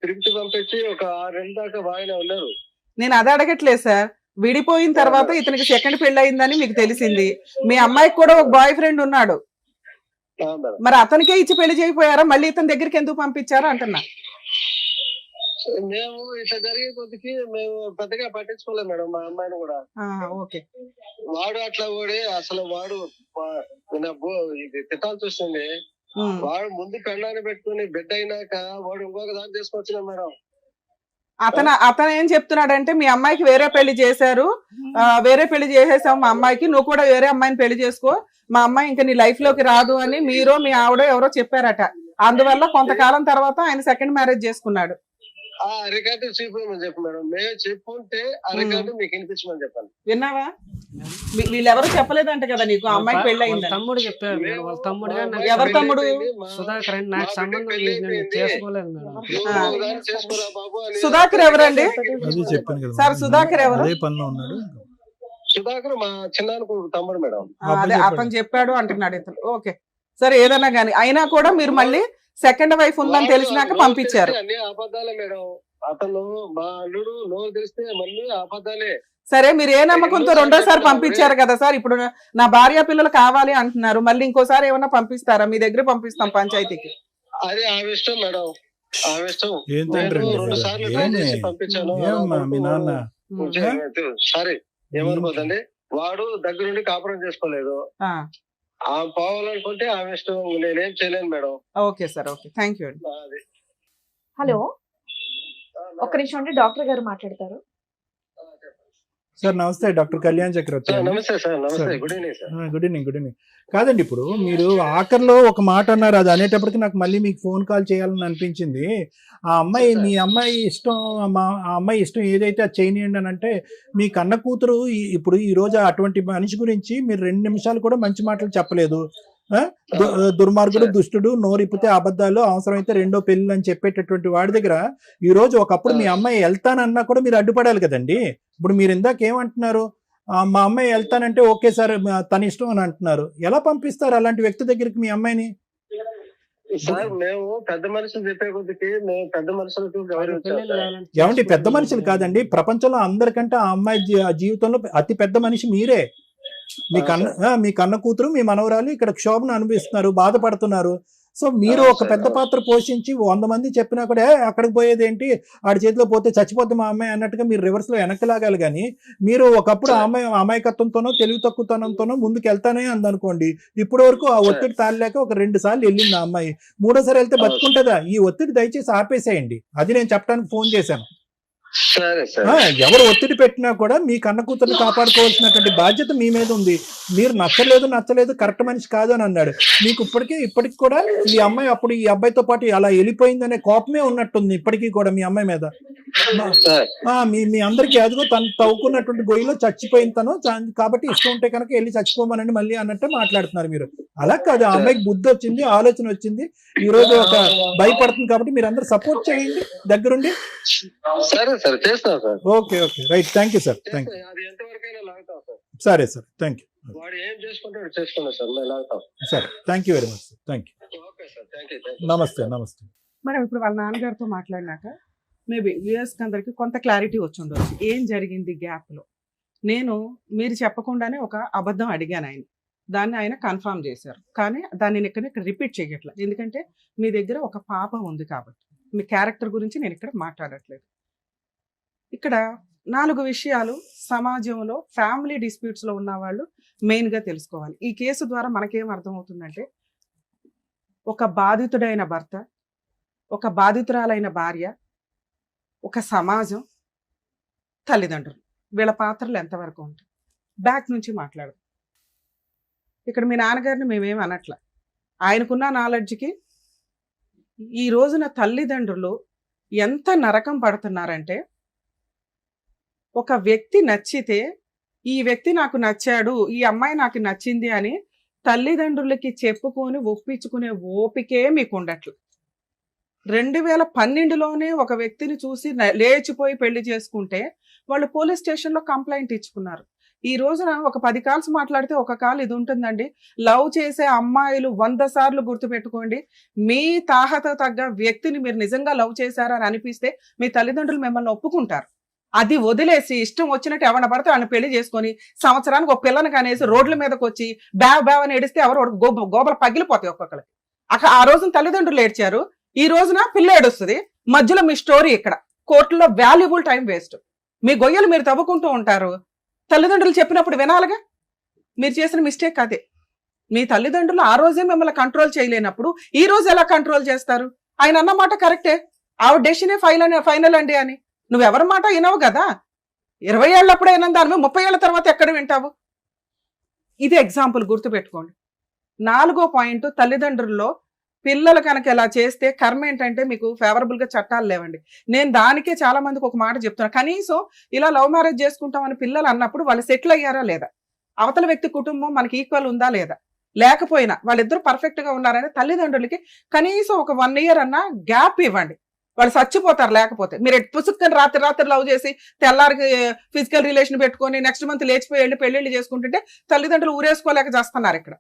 తిరుపతి పంపించి ఒక 6 నెలల దాకా బాగానే ఉన్నారు. నేను అది అడగట్లేదు సార్, విడిపోయిన తర్వాత ఇతనికి సెకండ్ పెళ్లి అయిందని మీకు తెలిసింది, మీ అమ్మాయికి కూడా ఒక బాయ్ ఫ్రెండ్ ఉన్నాడు, మరి అతనికే ఇచ్చి పెళ్లి చేయకపోయారా? మళ్ళీ ఇతని దగ్గరికి ఎందుకు పంపించారు అంటున్నా. మేము ఇట్లా జరిగే కొద్దికి మేము పెద్దగా పట్టించుకోలేము మేడం మా అమ్మాయిని కూడా. ఓకే, వాడు అట్లా కూడా అసలు వాడు ఇది తిట్టాల్సి వస్తుంది. వాడు ముందు పెళ్ళాన్ని పెట్టుకుని బిడ్డ అయినాక వాడు ఇంకొక దాన్ని తీసుకొచ్చినా మేడం. అతను ఏం చెప్తున్నాడంటే మీ అమ్మాయికి వేరే పెళ్లి చేశారు, వేరే పెళ్లి చేసేసాం మా అమ్మాయికి, నువ్వు కూడా వేరే అమ్మాయిని పెళ్లి చేసుకో, మా అమ్మాయి ఇంకా నీ లైఫ్ లోకి రాదు అని మీరు మీ ఆవిడ ఎవరో చెప్పారట. అందువల్ల కొంతకాలం తర్వాత ఆయన సెకండ్ మ్యారేజ్ చేసుకున్నాడు. ఆ రికార్డు చూపించమని చెప్పు మేడం. మేము చెప్పుంటే ఆ రికార్డు మీకు వినిపించమని చెప్పాను. విన్నావా? వీళ్ళెవరు చెప్పలేదంట కదా నీకు ఆ అమ్మాయి పెళ్లి వాళ్ళ అయిందని? తమ్ముడు చెప్పాడు మేడం. వాళ్ళ తమ్ముడు గారు నాకు ఎవరి తమ్ముడు? సుధాకర్ అని. నాకు సంబంధం లేదు, నేను చేసుకోలేదు మేడం. నువ్వు దాన్ని చేసుకోరా బాబు అని. సుధాకర్ ఎవరండి? అది చెప్పాను కదా సార్, సుధాకర్ ఎవరు? అదే పనిలో ఉన్నాడు. సుధాకర్ మా చిన్నానికి తమ్ముడు మేడం. అదే అతను చెప్పాడు అంటున్నాడు ఇతను. ఓకే సరే, ఏదన్నా గానీ అయినా కూడా మీరు మళ్ళీ సెకండ్ వైఫ్ ఉందని తెలిసినాక పంపించారు. అన్ని అబద్ధాలే మేడం. అతను మా అల్లుడు నోరు తెలిస్తే మళ్ళీ అబద్ధాలే. సరే, మీరు ఏ నమ్మకంతో రెండోసారి పంపించారు కదా సార్? ఇప్పుడు నా భార్య పిల్లలు కావాలి అంటున్నారు, మళ్ళీ ఇంకోసారి ఏమన్నా పంపిస్తారా? మీ దగ్గర పంపిస్తాం పంచాయతీకి. అదే ఆమె ఇష్టం మేడం, ఆమె ఇష్టం. ఏం తండ్రి నేను 2 సార్లు ట్రై చేసి పంపించాను. ఏమమ్మా మీ నాన్న? సరే ఏమనుకోదండి, వాడు దగ్గరుండి కాపురం చేసుకోలేదు. ఆమె పోవాలనుకుంటే ఆమె ఇష్టం, నేనేం చేయలేను madam. Okay sir, okay, thank you అండి. అది. హలో, ఒక్క నిమిషం అండి, డాక్టర్ గారు మాట్లాడతారు. సార్ నమస్తే, డాక్టర్ కళ్యాణ్ చక్రవర్తి. సార్ నమస్తే సార్. నమస్తే, good evening sir. Good evening, good evening. కాదండి, ఇప్పుడు మీరు ఆఖరిలో ఒక మాట అన్నారు, అది అనేటప్పటికి నాకు మళ్ళీ మీకు ఫోన్ కాల్ చేయాలని అనిపించింది. ఆ అమ్మాయి, మీ అమ్మాయి ఇష్టం, ఆ అమ్మాయి ఇష్టం ఏదైతే అది చేయనియండి అని అంటే, మీ కన్న కూతురు ఇప్పుడు ఈ రోజు అటువంటి మనిషి గురించి మీరు 2 నిమిషాలు కూడా మంచి మాటలు చెప్పలేదు. దుర్మార్గుడు, దుష్టుడు, నోరిప్పితే అబద్ధాలు, అవసరమైతే 2వ పెళ్లి అని చెప్పేటటువంటి వాడి దగ్గర ఈ రోజు ఒకప్పుడు మీ అమ్మాయి వెళ్తానన్నా కూడా మీరు అడ్డుపడాలి కదండి. ఇప్పుడు మీరు ఇందాక ఏమంటున్నారు, మా అమ్మాయి వెళ్తానంటే ఓకే సార్ తన ఇష్టం అని అంటున్నారు. ఎలా పంపిస్తారు అలాంటి వ్యక్తి దగ్గరికి మీ అమ్మాయిని? సార్ మేము పెద్ద మనుషులు చెప్పే కొద్దికి మేము పెద్ద మనుషులకు గౌరవించాలి. ఏమంటే పెద్ద మనుషులు కాదండి, ప్రపంచంలో అందరికంటే ఆ అమ్మాయి జీవితంలో అతి పెద్ద మనిషి మీరే. మీ కన్న కూతురు, మీ మనవరాలు ఇక్కడ క్షోభను అనుభవిస్తున్నారు, బాధపడుతున్నారు. సో మీరు ఒక పెద్ద పాత్ర పోషించి 100 మంది చెప్పినా కూడా అక్కడికి పోయేది ఏంటి, ఆడి చేతిలో పోతే చచ్చిపోద్ది మా అమ్మాయి అన్నట్టుగా మీరు రివర్స్ లో వెనక్కి లాగాలి. కానీ మీరు ఒకప్పుడు ఆ అమ్మాయి అమాయకత్వంతోనో తెలివి తక్కువతనంతోనో ముందుకు వెళ్తానే అందనుకోండి. ఇప్పటి వరకు ఆ ఒత్తిడి తాళలేక ఒక 2 సార్లు వెళ్ళింది ఆ అమ్మాయి. 3వ సారి వెళ్తే బతుకుంటుందా? ఈ ఒత్తిడి దయచేసి ఆపేసేయండి. అది నేను చెప్పడానికి ఫోన్ చేశాను. ఎవరు ఒత్తిడి పెట్టినా కూడా మీ కన్న కూతుర్ని కాపాడుకోవాల్సినటువంటి బాధ్యత మీ మీద ఉంది. మీరు నచ్చలేదు కరెక్ట్ మనిషి కాదు అని అన్నాడు. మీకు ఇప్పటికి కూడా ఈ అమ్మాయి అప్పుడు ఈ అబ్బాయితో పాటు అలా వెళ్ళిపోయిందనే కోపమే ఉన్నట్టుంది ఇప్పటికీ కూడా మీ అమ్మాయి మీద. మీ అందరికీ అదిగో తను తవ్వుకున్నటువంటి గొయ్యిలో చచ్చిపోయిన తను, కాబట్టి ఇష్టం ఉంటే కనుక వెళ్ళి చచ్చిపోమనండి మళ్ళీ అన్నట్టే మాట్లాడుతున్నారు మీరు. అలా కాదు, ఆ అమ్మాయికి బుద్ధి వచ్చింది, ఆలోచన వచ్చింది, ఈ రోజు ఒక భయపడుతుంది. కాబట్టి మీరు అందరూ సపోర్ట్ చేయండి దగ్గరుండి. Okay okay, right, thank you sir, thank you. సరే సార్, థ్యాంక్ యూ. సరే, thank you very much sir, thank you. నమస్తే, నమస్తే. మేడం, ఇప్పుడు వాళ్ళ నాన్నగారితో మాట్లాడినాక మేబీ వ్యూయర్స్కి అందరికి కొంత క్లారిటీ వచ్చి ఉండొచ్చు ఏం జరిగింది గ్యాప్లో. మీరు చెప్పకుండానే ఒక అబద్ధం అడిగాను ఆయన, దాన్ని ఆయన కన్ఫర్మ్ చేశారు. కానీ దాన్ని నేను ఇక్కడ రిపీట్ చేయట్లేదు, ఎందుకంటే మీ దగ్గర ఒక పాప ఉంది కాబట్టి. మీ క్యారెక్టర్ గురించి నేను ఇక్కడ మాట్లాడట్లేదు. ఇక్కడ 4 విషయాలు సమాజంలో ఫ్యామిలీ డిస్ప్యూట్స్లో ఉన్న వాళ్ళు మెయిన్గా తెలుసుకోవాలి. ఈ కేసు ద్వారా మనకేం అర్థమవుతుందంటే, ఒక బాధితుడైన భర్త, ఒక బాధితురాలైన భార్య, ఒక సమాజం, తల్లిదండ్రులు, వీళ్ళ పాత్రలు ఎంతవరకు ఉంటాయి. బ్యాక్ నుంచి మాట్లాడదు. ఇక్కడ మీ నాన్నగారిని మేమేం అనట్ల, ఆయనకున్న నాలెడ్జ్కి ఈ రోజున తల్లిదండ్రులు ఎంత నరకం పడుతున్నారంటే, ఒక వ్యక్తి నచ్చితే ఈ వ్యక్తి నాకు నచ్చాడు, ఈ అమ్మాయి నాకు నచ్చింది అని తల్లిదండ్రులకి చెప్పుకొని ఒప్పించుకునే ఓపికే మీకు ఉండట్లు. 2012లోనే ఒక వ్యక్తిని చూసి లేచిపోయి పెళ్లి చేసుకుంటే వాళ్ళు పోలీస్ స్టేషన్లో కంప్లైంట్ ఇచ్చుకున్నారు. ఈ రోజున ఒక 10 కాల్స్ మాట్లాడితే ఒక కాల్ ఇది ఉంటుందండి. లవ్ చేసే అమ్మాయిలు 100 సార్లు గుర్తుపెట్టుకోండి, మీ తాహత తగ్గ వ్యక్తిని మీరు నిజంగా లవ్ చేశారని అనిపిస్తే మీ తల్లిదండ్రులు మిమ్మల్ని ఒప్పుకుంటారు. అది వదిలేసి ఇష్టం వచ్చినట్టు ఎవరిని పడితే ఆయన పెళ్లి చేసుకొని సంవత్సరానికి ఒక పిల్లని కనేసి రోడ్ల మీదకి వచ్చి బ్యావ్ అని ఏడిస్తే ఎవరు గోబలు పగిలిపోతాయి ఒక్కొక్కరికి. అక్కడ ఆ రోజున తల్లిదండ్రులు ఏడ్చారు, ఈ రోజున పిల్ల ఏడుస్తుంది. మధ్యలో మీ స్టోరీ ఇక్కడ కోర్టులో వాల్యుబుల్ టైం వేస్ట్. మీ గొయ్యలు మీరు తవ్వుకుంటూ ఉంటారు, తల్లిదండ్రులు చెప్పినప్పుడు వినాలిగా. మీరు చేసిన మిస్టేక్ అదే. మీ తల్లిదండ్రులు ఆ రోజే మిమ్మల్ని కంట్రోల్ చేయలేనప్పుడు ఈ రోజు ఎలా కంట్రోల్ చేస్తారు? ఆయన అన్నమాట కరెక్టే, ఆవిడ డెసిషనే ఫైనల్ అండి అని. నువ్వెవరి మాట వినవు కదా. 20 ఏళ్ళప్పుడే వినని దాని 30 ఏళ్ళ తర్వాత ఎక్కడ వింటావు? ఇది ఎగ్జాంపుల్ గుర్తుపెట్టుకోండి. 4వ పాయింట్, తల్లిదండ్రుల్లో పిల్లలు కనుక ఇలా చేస్తే కర్మ ఏంటంటే మీకు ఫేవరబుల్ గా చట్టాలు లేవండి. నేను దానికే చాలా మందికి ఒక మాట చెప్తున్నా, కనీసం ఇలా లవ్ మ్యారేజ్ చేసుకుంటామని పిల్లలు అన్నప్పుడు వాళ్ళు సెటిల్ అయ్యారా లేదా, అవతల వ్యక్తి కుటుంబం మనకి ఈక్వల్ ఉందా లేదా, లేకపోయినా వాళ్ళిద్దరు పర్ఫెక్ట్ గా ఉన్నారని తల్లిదండ్రులకి కనీసం ఒక 1 year అన్నా గ్యాప్ ఇవ్వండి. వాళ్ళు చచ్చిపోతారు లేకపోతే. మీరు పుసుక్కని రాత్రి లవ్ చేసి తెల్లారికి ఫిజికల్ రిలేషన్ పెట్టుకొని నెక్స్ట్ మంత్ లేచిపోయి వెళ్ళి పెళ్లిళ్ళు చేసుకుంటుంటే తల్లిదండ్రులు ఊరేసుకోలేక చేస్తున్నారు. ఇక్కడ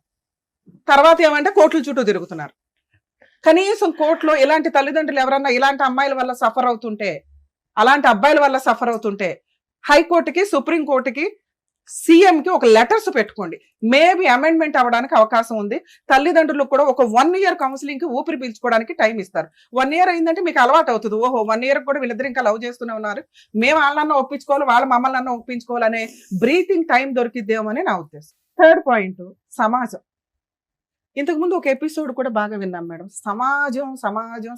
తర్వాత ఏమంటే కోర్టుల చుట్టూ తిరుగుతున్నారు. కనీసం కోర్టులో ఇలాంటి తల్లిదండ్రులు ఎవరన్నా ఇలాంటి అమ్మాయిల వల్ల సఫర్ అవుతుంటే, అలాంటి అబ్బాయిల వల్ల సఫర్ అవుతుంటే హైకోర్టుకి, సుప్రీంకోర్టుకి, సీఎంకి ఒక లెటర్స్ పెట్టుకోండి. మేబీ అమెండ్మెంట్ అవ్వడానికి అవకాశం ఉంది. తల్లిదండ్రులకు కూడా ఒక 1 year కౌన్సిలింగ్ కి ఊపిరి పీల్చుకోవడానికి టైం ఇస్తారు. 1 year అయిందంటే మీకు అలవాటు అవుతుంది. ఓహో 1 year కూడా వీళ్ళిద్దరు ఇంకా లవ్ చేస్తూనే ఉన్నారు, మేము వాళ్ళన్నా ఒప్పించుకోవాలి, వాళ్ళ మమ్మల్ని అన్న ఒప్పించుకోవాలనే బ్రీతింగ్ టైం దొరికిద్దేమో అని నా ఉద్దేశం. 3rd పాయింట్, సమాజం. ఇంతకుముందు ఒక ఎపిసోడ్ కూడా బాగా విన్నాం మేడం. సమాజం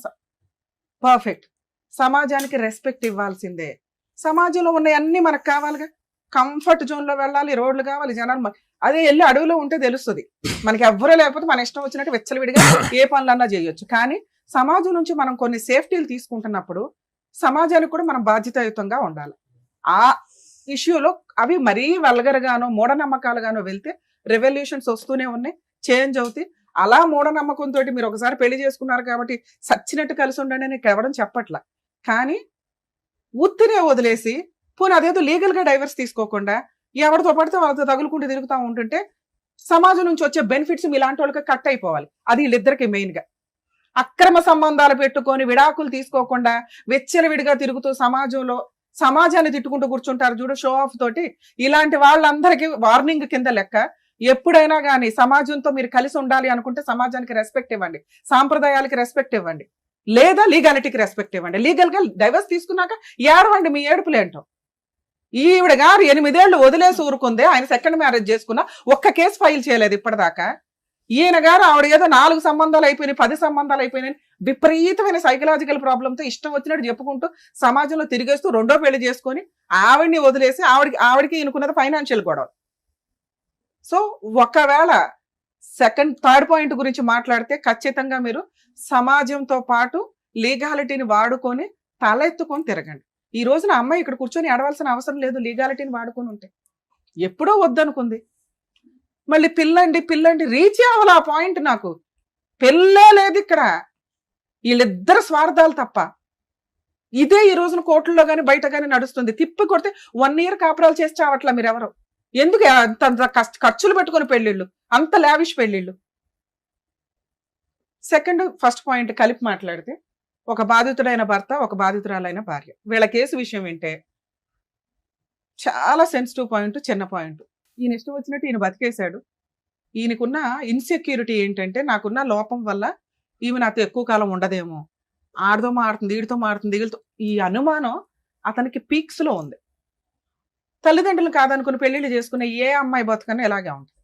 పర్ఫెక్ట్. సమాజానికి రెస్పెక్ట్ ఇవ్వాల్సిందే. సమాజంలో ఉన్న అన్ని మనకు కావాలిగా. కంఫర్ట్ జోన్ లో వెళ్ళాలి, రోడ్లు కావాలి, జనాలు. అదే వెళ్ళి అడవిలో ఉంటే తెలుస్తుంది మనకి. ఎవ్వరూ లేకపోతే మన ఇష్టం వచ్చినట్టు వెచ్చలవిడిగా ఏ పనులన్నా చేయొచ్చు. కానీ సమాజం నుంచి మనం కొన్ని సేఫ్టీలు తీసుకుంటున్నప్పుడు సమాజానికి కూడా మనం బాధ్యతాయుతంగా ఉండాలి. ఆ ఇష్యూలో అవి మరీ వల్గరగానో మూఢనమ్మకాలుగానో వెళ్తే రెవల్యూషన్స్ వస్తూనే ఉన్నాయి, చేంజ్ అవుతాయి. అలా మూఢనమ్మకంతో మీరు ఒకసారి పెళ్లి చేసుకున్నారు కాబట్టి సచ్చినట్టు కలిసి ఉండండి అని ఎవడం చెప్పట్లా. కానీ ఉత్తినే వదిలేసి పోనీ అదేదో లీగల్ గా డైవర్స్ తీసుకోకుండా ఎవరితో పడితే వాళ్ళతో తగులుకుంటూ తిరుగుతూ ఉంటుంటే సమాజం నుంచి వచ్చే బెనిఫిట్స్ ఇలాంటి వాళ్ళకి కట్ అయిపోవాలి. అది వీళ్ళిద్దరికి మెయిన్ గా. అక్రమ సంబంధాలు పెట్టుకొని విడాకులు తీసుకోకుండా విచ్చలవిడిగా తిరుగుతూ సమాజాన్ని తిట్టుకుంటూ కూర్చుంటారు చూడు, షో ఆఫ్ తోటి. ఇలాంటి వాళ్ళందరికీ వార్నింగ్ కింద లెక్క. ఎప్పుడైనా కానీ సమాజంతో మీరు కలిసి ఉండాలి అనుకుంటే సమాజానికి రెస్పెక్ట్ ఇవ్వండి, సాంప్రదాయాలకి రెస్పెక్ట్ ఇవ్వండి, లేదా లీగాలిటీకి రెస్పెక్ట్ ఇవ్వండి. లీగల్ గా డైవర్స్ తీసుకున్నాక ఏడవండి మీ ఏడుపులేంటో. ఈవిడ గారు 8 ఏళ్ళు వదిలేసి ఊరుకుందే, ఆయన 2nd మ్యారేజ్ చేసుకున్నా ఒక్క కేసు ఫైల్ చేయలేదు ఇప్పటిదాకా. ఈయన గారు ఆవిడ ఏదో 4 సంబంధాలు అయిపోయినాయి, 10 సంబంధాలు అయిపోయినాయి, విపరీతమైన సైకలాజికల్ ప్రాబ్లంతో ఇష్టం వచ్చినట్టు చెప్పుకుంటూ సమాజంలో తిరిగేస్తూ 2వ పెళ్లి చేసుకొని ఆవిడ్ని వదిలేసి ఆవిడకి ఈయనకున్నది ఫైనాన్షియల్ గొడవ. సో ఒకవేళ 3rd పాయింట్ గురించి మాట్లాడితే ఖచ్చితంగా మీరు సమాజంతో పాటు లీగాలిటీని వాడుకొని తలెత్తుకొని తిరగండి. ఈ రోజున అమ్మాయి ఇక్కడ కూర్చొని ఏడవలసిన అవసరం లేదు లీగాలిటీని వాడుకొని ఉంటే. ఎప్పుడో వద్దనుకుంది, మళ్ళీ పిల్లండి రీచ్ అవ్వాలి ఆ పాయింట్. నాకు పెళ్ళే లేదు ఇక్కడ, వీళ్ళిద్దరు స్వార్థాలు తప్ప. ఇదే ఈ రోజున కోర్టుల్లో కానీ బయట కానీ నడుస్తుంది. తిప్పి కొడితే 1 year కాపురాలు చేసి చావట్లా మీరెవరు. ఎందుకు అంత ఖర్చులు పెట్టుకుని పెళ్ళిళ్ళు, అంత లావిష్ పెళ్ళిళ్ళు. ఫస్ట్ పాయింట్ కలిపి మాట్లాడితే, ఒక బాధితుడైన భర్త, ఒక బాధితురాలైన భార్య, వీళ్ళ కేసు విషయం వింటే చాలా సెన్సిటివ్ పాయింట్, చిన్న పాయింట్. ఈయన ఇష్టం వచ్చినట్టు ఈయన బతికేశాడు. ఈయనకున్న ఇన్సెక్యూరిటీ ఏంటంటే, నాకున్న లోపం వల్ల ఈమె నాతో ఎక్కువ కాలం ఉండదేమో, ఆడతో మాడుతుంది, వీడితో మాడుతుంది, వీళ్ళతో, ఈ అనుమానం అతనికి పీక్స్ లో ఉంది. తల్లిదండ్రులు కాదనుకుని పెళ్లిళ్ళు చేసుకునే ఏ అమ్మాయి బతుకన్నా ఇలాగే ఉంటుంది.